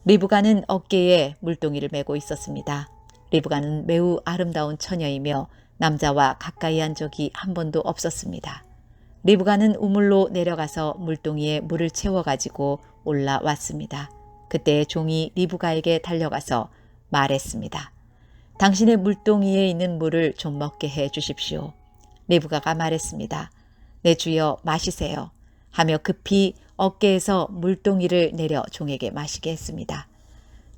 Speaker 1: 리브가는 어깨에 물동이를 메고 있었습니다. 리브가는 매우 아름다운 처녀이며 남자와 가까이 한 적이 한 번도 없었습니다. 리브가는 우물로 내려가서 물동이에 물을 채워가지고 올라왔습니다. 그때 종이 리브가에게 달려가서 말했습니다. 당신의 물동이에 있는 물을 좀 먹게 해 주십시오. 리브가가 말했습니다. 내 주여 마시세요. 하며 급히 어깨에서 물동이를 내려 종에게 마시게 했습니다.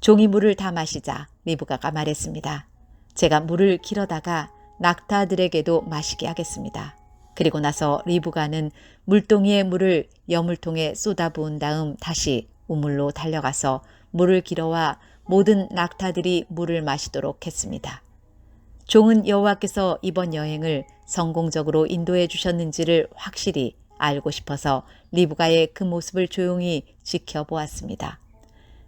Speaker 1: 종이 물을 다 마시자 리브가가 말했습니다. 제가 물을 길어다가 낙타들에게도 마시게 하겠습니다. 그리고 나서 리브가는 물동이의 물을 여물통에 쏟아부은 다음 다시 우물로 달려가서 물을 길어와 모든 낙타들이 물을 마시도록 했습니다. 종은 여호와께서 이번 여행을 성공적으로 인도해 주셨는지를 확실히 알고 싶어서 리브가의 그 모습을 조용히 지켜보았습니다.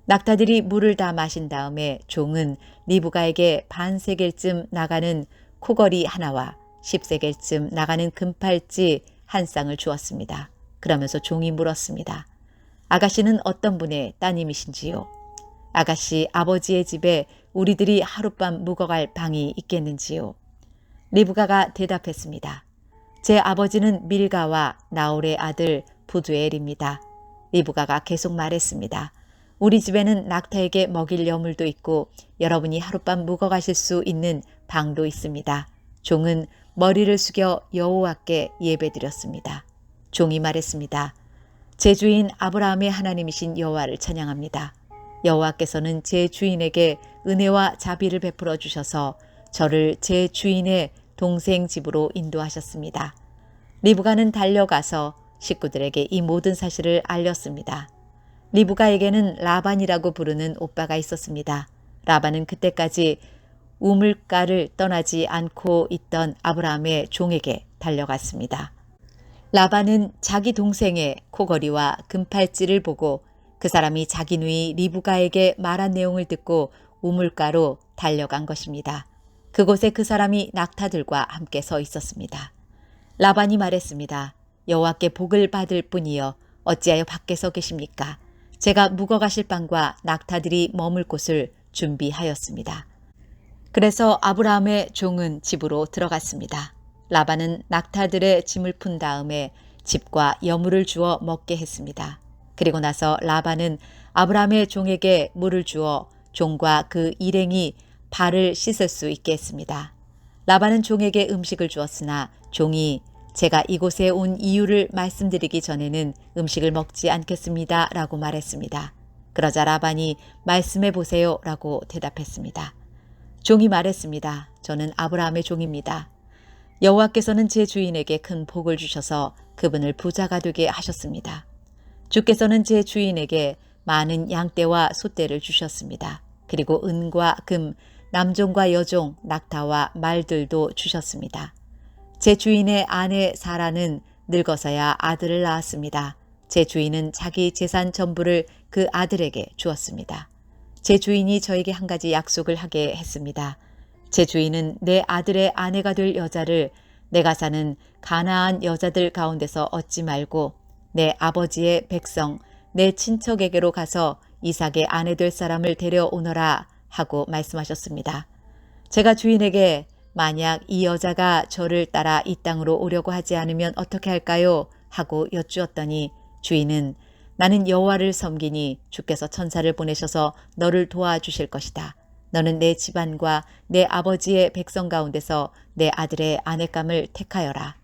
Speaker 1: 낙타들이 물을 다 마신 다음에 종은 리브가에게 반세겔쯤 나가는 코걸이 하나와 10세겔쯤 나가는 금팔찌 한 쌍을 주었습니다. 그러면서 종이 물었습니다. 아가씨는 어떤 분의 따님이신지요? 아가씨 아버지의 집에 우리들이 하룻밤 묵어갈 방이 있겠는지요? 리브가가 대답했습니다. 제 아버지는 밀가와 나홀의 아들 부두엘입니다. 리브가가 계속 말했습니다. 우리 집에는 낙타에게 먹일 여물도 있고 여러분이 하룻밤 묵어가실 수 있는 방도 있습니다. 종은 머리를 숙여 여호와께 예배드렸습니다. 종이 말했습니다. 제 주인 아브라함의 하나님이신 여호와를 찬양합니다. 여호와께서는 제 주인에게 은혜와 자비를 베풀어 주셔서 저를 제 주인의 동생 집으로 인도하셨습니다. 리브가는 달려가서 식구들에게 이 모든 사실을 알렸습니다. 리브가에게는 라반이라고 부르는 오빠가 있었습니다. 라반은 그때까지 우물가를 떠나지 않고 있던 아브라함의 종에게 달려갔습니다. 라반은 자기 동생의 코걸이와 금팔찌를 보고 그 사람이 자기 누이 리브가에게 말한 내용을 듣고 우물가로 달려간 것입니다. 그곳에 그 사람이 낙타들과 함께 서 있었습니다. 라반이 말했습니다. 여호와께 복을 받을 뿐이여 어찌하여 밖에서 계십니까? 제가 묵어가실 방과 낙타들이 머물 곳을 준비하였습니다. 그래서 아브라함의 종은 집으로 들어갔습니다. 라반은 낙타들의 짐을 푼 다음에 집과 여물을 주어 먹게 했습니다. 그리고 나서 라반은 아브라함의 종에게 물을 주어 종과 그 일행이 발을 씻을 수 있게 했습니다. 라반은 종에게 음식을 주었으나 종이 제가 이곳에 온 이유를 말씀드리기 전에는 음식을 먹지 않겠습니다 라고 말했습니다. 그러자 라반이 말씀해 보세요 라고 대답했습니다. 종이 말했습니다. 저는 아브라함의 종입니다. 여호와께서는 제 주인에게 큰 복을 주셔서 그분을 부자가 되게 하셨습니다. 주께서는 제 주인에게 많은 양떼와 소떼를 주셨습니다. 그리고 은과 금, 남종과 여종, 낙타와 말들도 주셨습니다. 제 주인의 아내 사라는 늙어서야 아들을 낳았습니다. 제 주인은 자기 재산 전부를 그 아들에게 주었습니다. 제 주인이 저에게 한 가지 약속을 하게 했습니다. 제 주인은 내 아들의 아내가 될 여자를 내가 사는 가나안 여자들 가운데서 얻지 말고 내 아버지의 백성, 내 친척에게로 가서 이삭의 아내 될 사람을 데려오너라 하고 말씀하셨습니다. 제가 주인에게 만약 이 여자가 저를 따라 이 땅으로 오려고 하지 않으면 어떻게 할까요? 하고 여쭈었더니 주인은 나는 여호와를 섬기니 주께서 천사를 보내셔서 너를 도와주실 것이다. 너는 내 집안과 내 아버지의 백성 가운데서 내 아들의 아내감을 택하여라.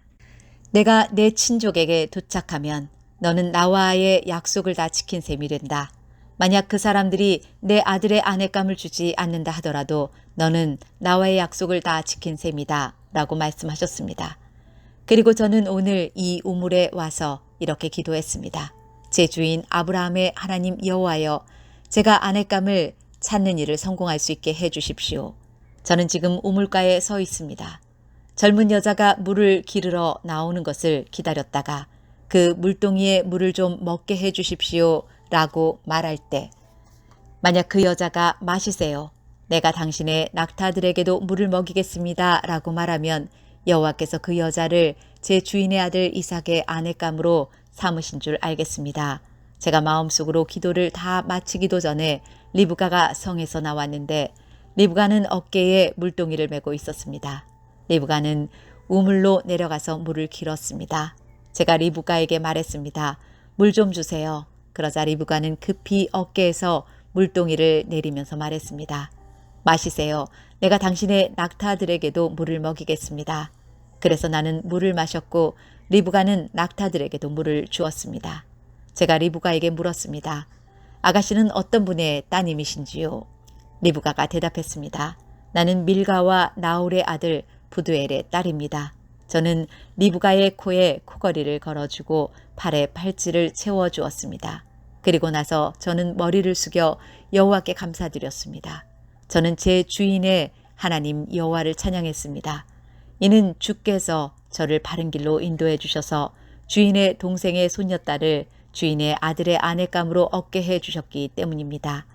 Speaker 1: 내가 내 친족에게 도착하면 너는 나와의 약속을 다 지킨 셈이 된다. 만약 그 사람들이 내 아들의 아내감을 주지 않는다 하더라도 너는 나와의 약속을 다 지킨 셈이다 라고 말씀하셨습니다. 그리고 저는 오늘 이 우물에 와서 이렇게 기도했습니다. 제 주인 아브라함의 하나님 여호와여, 제가 아내감을 찾는 일을 성공할 수 있게 해 주십시오. 저는 지금 우물가에 서 있습니다. 젊은 여자가 물을 기르러 나오는 것을 기다렸다가 그 물동이에 물을 좀 먹게 해 주십시오 라고 말할 때 만약 그 여자가 마시세요. 내가 당신의 낙타들에게도 물을 먹이겠습니다 라고 말하면 여호와께서 그 여자를 제 주인의 아들 이삭의 아내감으로 삼으신 줄 알겠습니다. 제가 마음속으로 기도를 다 마치기도 전에 리브가가 성에서 나왔는데 리브가는 어깨에 물동이를 메고 있었습니다. 리브가는 우물로 내려가서 물을 길었습니다. 제가 리브가에게 말했습니다. 물 좀 주세요. 그러자 리브가는 급히 어깨에서 물동이를 내리면서 말했습니다. 마시세요. 내가 당신의 낙타들에게도 물을 먹이겠습니다. 그래서 나는 물을 마셨고 리브가는 낙타들에게도 물을 주었습니다. 제가 리브가에게 물었습니다. 아가씨는 어떤 분의 따님이신지요? 리브가가 대답했습니다. 나는 밀가와 나홀의 아들 부두엘의 딸입니다. 저는 리브가의 코에 코걸이를 걸어주고 팔에 팔찌를 채워주었습니다. 그리고 나서 저는 머리를 숙여 여호와께 감사드렸습니다. 저는 제 주인의 하나님 여호와를 찬양했습니다. 이는 주께서 저를 바른 길로 인도해 주셔서 주인의 동생의 손녀딸을 주인의 아들의 아내감으로 얻게 해 주셨기 때문입니다.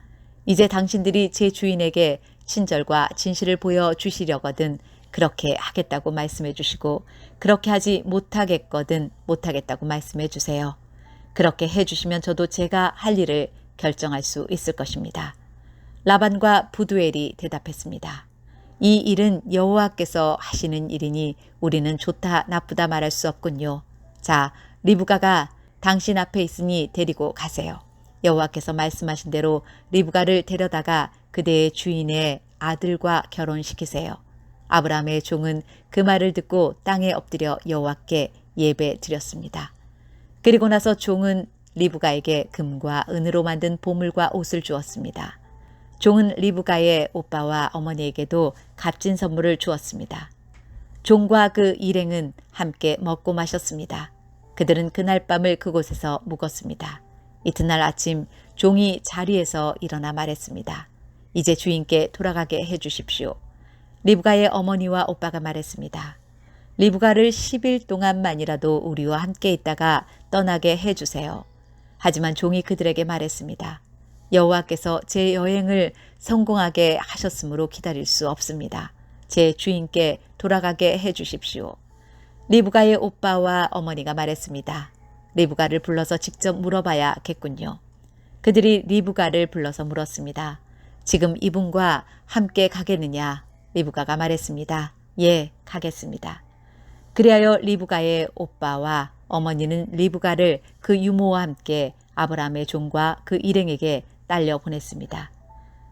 Speaker 1: 이제 당신들이 제 주인에게 친절과 진실을 보여주시려거든 그렇게 하겠다고 말씀해 주시고 그렇게 하지 못하겠거든 못하겠다고 말씀해 주세요. 그렇게 해 주시면 저도 제가 할 일을 결정할 수 있을 것입니다. 라반과 부두엘이 대답했습니다. 이 일은 여호와께서 하시는 일이니 우리는 좋다 나쁘다 말할 수 없군요. 자, 리브가가 당신 앞에 있으니 데리고 가세요. 여호와께서 말씀하신 대로 리브가를 데려다가 그대의 주인의 아들과 결혼시키세요. 아브라함의 종은 그 말을 듣고 땅에 엎드려 여호와께 예배 드렸습니다. 그리고 나서 종은 리브가에게 금과 은으로 만든 보물과 옷을 주었습니다. 종은 리브가의 오빠와 어머니에게도 값진 선물을 주었습니다. 종과 그 일행은 함께 먹고 마셨습니다. 그들은 그날 밤을 그곳에서 묵었습니다. 이튿날 아침 종이 자리에서 일어나 말했습니다. 이제 주인께 돌아가게 해 주십시오. 리브가의 어머니와 오빠가 말했습니다. 리브가를 10일 동안만이라도 우리와 함께 있다가 떠나게 해 주세요. 하지만 종이 그들에게 말했습니다. 여호와께서 제 여행을 성공하게 하셨으므로 기다릴 수 없습니다. 제 주인께 돌아가게 해 주십시오. 리브가의 오빠와 어머니가 말했습니다. 리브가를 불러서 직접 물어봐야겠군요. 그들이 리브가를 불러서 물었습니다. 지금 이분과 함께 가겠느냐? 리브가가 말했습니다. 예, 가겠습니다. 그리하여 리브가의 오빠와 어머니는 리브가를 그 유모와 함께 아브라함의 종과 그 일행에게 딸려 보냈습니다.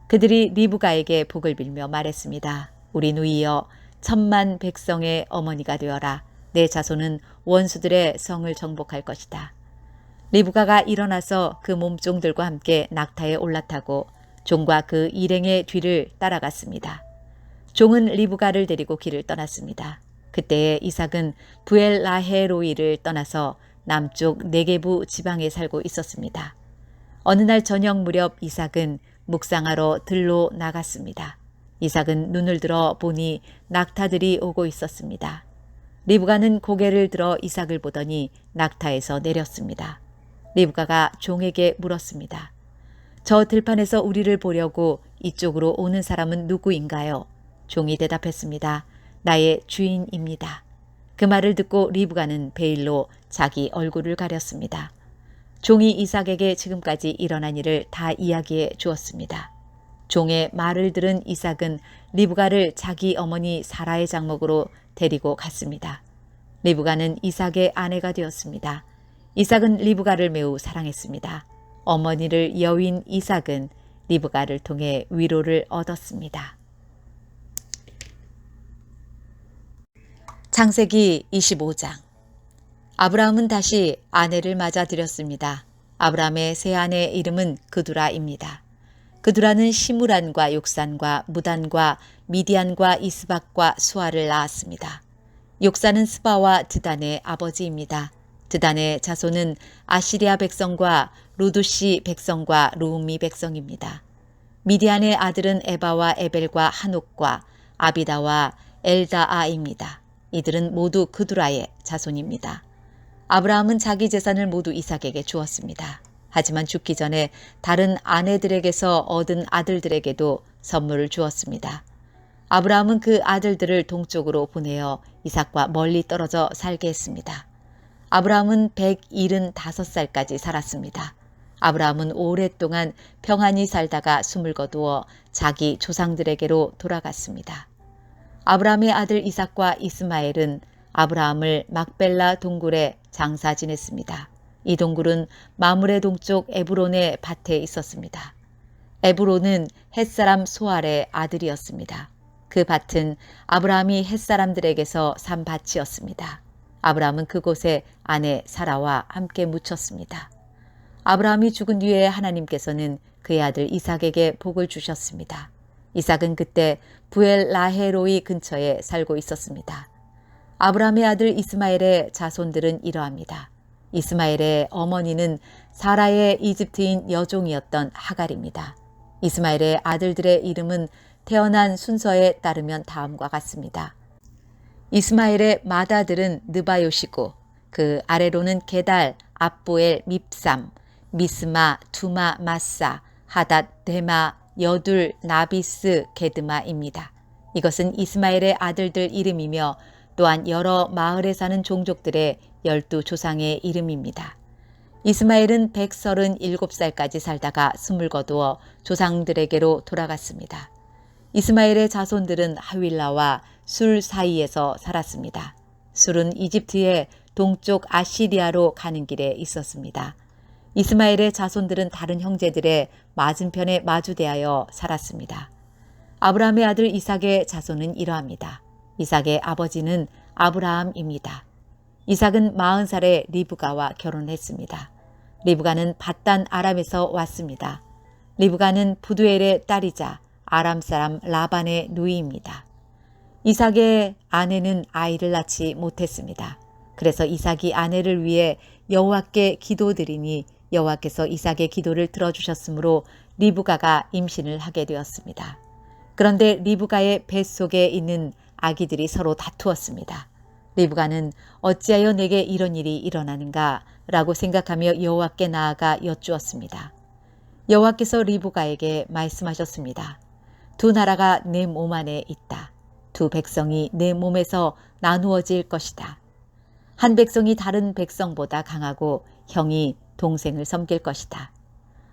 Speaker 1: 그들이 리브가에게 복을 빌며 말했습니다. 우리 누이여 천만 백성의 어머니가 되어라. 내 자손은 원수들의 성을 정복할 것이다. 리브가가 일어나서 그 몸종들과 함께 낙타에 올라타고 종과 그 일행의 뒤를 따라갔습니다. 종은 리브가를 데리고 길을 떠났습니다. 그때에 이삭은 부엘라헤로이를 떠나서 남쪽 네게부 지방에 살고 있었습니다. 어느 날 저녁 무렵 이삭은 묵상하러 들로 나갔습니다. 이삭은 눈을 들어 보니 낙타들이 오고 있었습니다. 리브가는 고개를 들어 이삭을 보더니 낙타에서 내렸습니다. 리브가가 종에게 물었습니다. 저 들판에서 우리를 보려고 이쪽으로 오는 사람은 누구인가요? 종이 대답했습니다. 나의 주인입니다. 그 말을 듣고 리브가는 베일로 자기 얼굴을 가렸습니다. 종이 이삭에게 지금까지 일어난 일을 다 이야기해 주었습니다. 종의 말을 들은 이삭은 리브가를 자기 어머니 사라의 장목으로 데리고 갔습니다. 리브가는 이삭의 아내가 되었습니다. 이삭은 리브가를 매우 사랑했습니다. 어머니를 여윈 이삭은 리브가를 통해 위로를 얻었습니다. 창세기 25장. 아브라함은 다시 아내를 맞아들였습니다. 아브라함의 새 아내의 이름은 그두라입니다. 그두라는 시므란과 욕산과 무단과 미디안과 이스박과 수아를 낳았습니다. 욕산은 스바와 드단의 아버지입니다. 드단의 자손은 아시리아 백성과 루두시 백성과 루미 백성입니다. 미디안의 아들은 에바와 에벨과 한옥과 아비다와 엘다아입니다. 이들은 모두 그두라의 자손입니다. 아브라함은 자기 재산을 모두 이삭에게 주었습니다. 하지만 죽기 전에 다른 아내들에게서 얻은 아들들에게도 선물을 주었습니다. 아브라함은 그 아들들을 동쪽으로 보내어 이삭과 멀리 떨어져 살게 했습니다. 아브라함은 175살까지 살았습니다. 아브라함은 오랫동안 평안히 살다가 숨을 거두어 자기 조상들에게로 돌아갔습니다. 아브라함의 아들 이삭과 이스마엘은 아브라함을 막벨라 동굴에 장사 지냈습니다. 이 동굴은 마므레 동쪽 에브론의 밭에 있었습니다. 에브론은 햇사람 소알의 아들이었습니다. 그 밭은 아브라함이 햇사람들에게서 산 밭이었습니다. 아브라함은 그곳에 아내 사라와 함께 묻혔습니다. 아브라함이 죽은 뒤에 하나님께서는 그의 아들 이삭에게 복을 주셨습니다. 이삭은 그때 부엘라헤로이 근처에 살고 있었습니다. 아브라함의 아들 이스마엘의 자손들은 이러합니다. 이스마엘의 어머니는 사라의 이집트인 여종이었던 하갈입니다. 이스마엘의 아들들의 이름은 태어난 순서에 따르면 다음과 같습니다. 이스마엘의 맏아들은 느바요시고 그 아래로는 게달, 압보엘, 밉삼, 미스마, 두마, 마사, 하닷, 데마, 여둘, 나비스, 게드마입니다. 이것은 이스마엘의 아들들 이름이며 또한 여러 마을에 사는 종족들의 12조상의 이름입니다. 이스마엘은 137살까지 살다가 숨을 거두어 조상들에게로 돌아갔습니다. 이스마엘의 자손들은 하윌라와 술 사이에서 살았습니다. 술은 이집트의 동쪽 아시리아로 가는 길에 있었습니다. 이스마엘의 자손들은 다른 형제들의 맞은편에 마주대하여 살았습니다. 아브라함의 아들 이삭의 자손은 이러합니다. 이삭의 아버지는 아브라함입니다. 이삭은 40살에 리브가와 결혼했습니다. 리브가는 밧단 아람에서 왔습니다. 리브가는 부두엘의 딸이자 아람 사람 라반의 누이입니다. 이삭의 아내는 아이를 낳지 못했습니다. 그래서 이삭이 아내를 위해 여호와께 기도드리니 여호와께서 이삭의 기도를 들어주셨으므로 리브가가 임신을 하게 되었습니다. 그런데 리브가의 뱃속에 있는 아기들이 서로 다투었습니다. 리브가는 어찌하여 내게 이런 일이 일어나는가 라고 생각하며 여호와께 나아가 여쭈었습니다. 여호와께서 리브가에게 말씀하셨습니다. 두 나라가 내 몸 안에 있다. 두 백성이 내 몸에서 나누어질 것이다. 한 백성이 다른 백성보다 강하고 형이 동생을 섬길 것이다.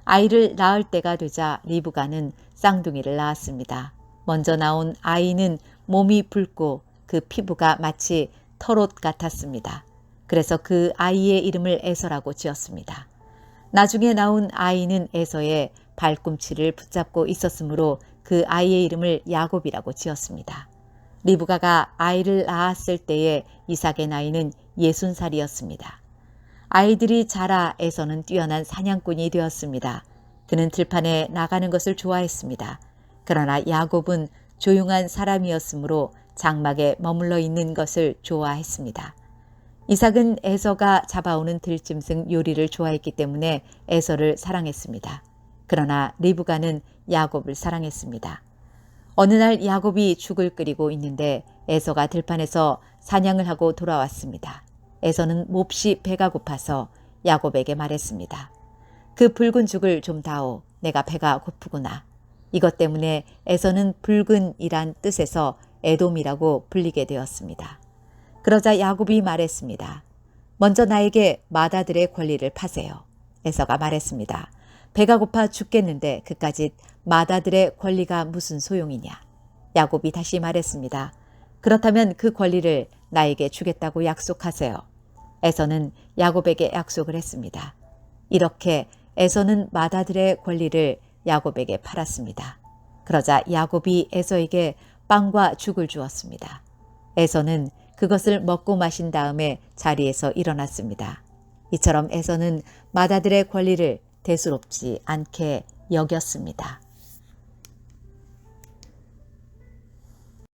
Speaker 1: 아이를 낳을 때가 되자 리브가는 쌍둥이를 낳았습니다. 먼저 나온 아이는 몸이 붉고 그 피부가 마치 털옷 같았습니다. 그래서 그 아이의 이름을 에서라고 지었습니다. 나중에 나온 아이는 에서의 발꿈치를 붙잡고 있었으므로 그 아이의 이름을 야곱이라고 지었습니다. 리브가가 아이를 낳았을 때의 이삭의 나이는 60살이었습니다. 아이들이 자라 에서는 뛰어난 사냥꾼이 되었습니다. 그는 들판에 나가는 것을 좋아했습니다. 그러나 야곱은 조용한 사람이었으므로 장막에 머물러 있는 것을 좋아했습니다. 이삭은 에서가 잡아오는 들짐승 요리를 좋아했기 때문에 에서를 사랑했습니다. 그러나 리브가는 야곱을 사랑했습니다. 어느 날 야곱이 죽을 끓이고 있는데 에서가 들판에서 사냥을 하고 돌아왔습니다. 에서는 몹시 배가 고파서 야곱에게 말했습니다. 그 붉은 죽을 좀 다오. 내가 배가 고프구나. 이것 때문에 에서는 붉은이란 뜻에서 에돔이라고 불리게 되었습니다. 그러자 야곱이 말했습니다. 먼저 나에게 마다들의 권리를 파세요. 에서가 말했습니다. 배가 고파 죽겠는데 그까짓 마다들의 권리가 무슨 소용이냐. 야곱이 다시 말했습니다. 그렇다면 그 권리를 나에게 주겠다고 약속하세요. 에서는 야곱에게 약속을 했습니다. 이렇게 에서는 마다들의 권리를 야곱에게 팔았습니다. 그러자 야곱이 에서에게 빵과 죽을 주었습니다. 에서는 그것을 먹고 마신 다음에 자리에서 일어났습니다. 이처럼 에서는 마다들의 권리를 대수롭지 않게 여겼습니다.